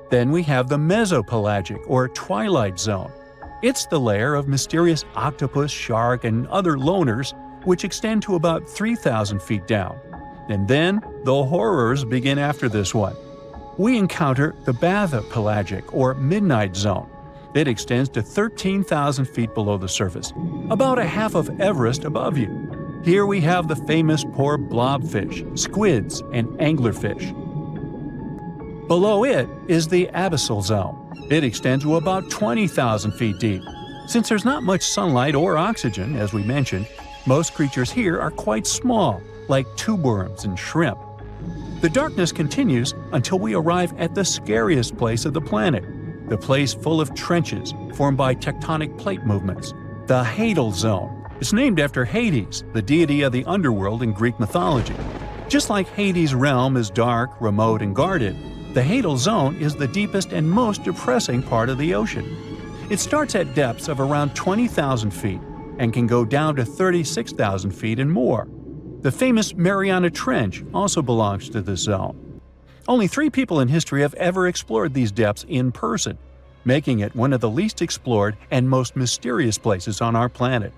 Then we have the mesopelagic or twilight zone. It's the layer of mysterious octopus, shark, and other loners which extend to about 3,000 feet down. And then the horrors begin after this one. We encounter the bathopelagic or midnight zone. It extends to 13,000 feet below the surface, about a half of Everest above you. Here we have the famous poor blobfish, squids, and anglerfish. Below it is the abyssal zone. It extends to about 20,000 feet deep. Since there's not much sunlight or oxygen, as we mentioned, most creatures here are quite small, like tube worms and shrimp. The darkness continues until we arrive at the scariest place of the planet, the place full of trenches formed by tectonic plate movements, the Hadal Zone. It's named after Hades, the deity of the underworld in Greek mythology. Just like Hades' realm is dark, remote, and guarded, the Hadal Zone is the deepest and most depressing part of the ocean. It starts at depths of around 20,000 feet and can go down to 36,000 feet and more. The famous Mariana Trench also belongs to this zone. Only 3 people in history have ever explored these depths in person, making it one of the least explored and most mysterious places on our planet.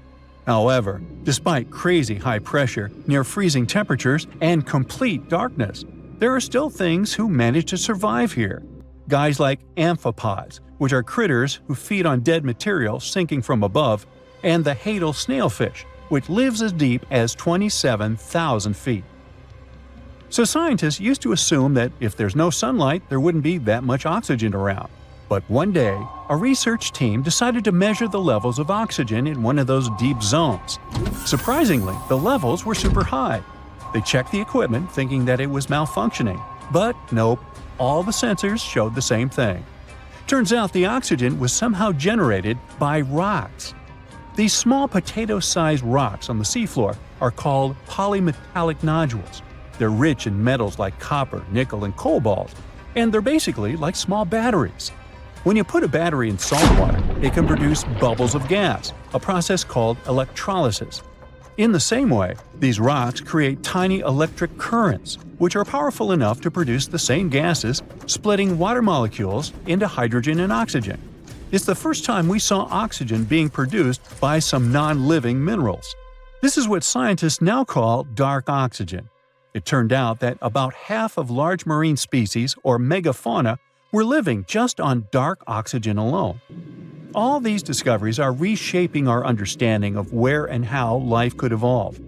However, despite crazy high pressure, near freezing temperatures, and complete darkness, there are still things who manage to survive here. Guys like amphipods, which are critters who feed on dead material sinking from above, and the Hadal snailfish, which lives as deep as 27,000 feet. So scientists used to assume that if there's no sunlight, there wouldn't be that much oxygen around. But one day, a research team decided to measure the levels of oxygen in one of those deep zones. Surprisingly, the levels were super high. They checked the equipment thinking that it was malfunctioning, but nope, all the sensors showed the same thing. Turns out the oxygen was somehow generated by rocks. These small potato-sized rocks on the seafloor are called polymetallic nodules. They're rich in metals like copper, nickel, and cobalt, and they're basically like small batteries. When you put a battery in salt water, it can produce bubbles of gas, a process called electrolysis. In the same way, these rocks create tiny electric currents, which are powerful enough to produce the same gases, splitting water molecules into hydrogen and oxygen. It's the first time we saw oxygen being produced by some non-living minerals. This is what scientists now call dark oxygen. It turned out that about half of large marine species, or megafauna, were living just on dark oxygen alone. All these discoveries are reshaping our understanding of where and how life could evolve.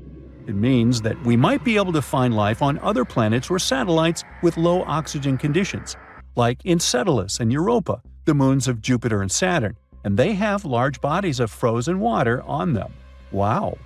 It means that we might be able to find life on other planets or satellites with low oxygen conditions, like Enceladus and Europa, the moons of Jupiter and Saturn, and they have large bodies of frozen water on them. Wow!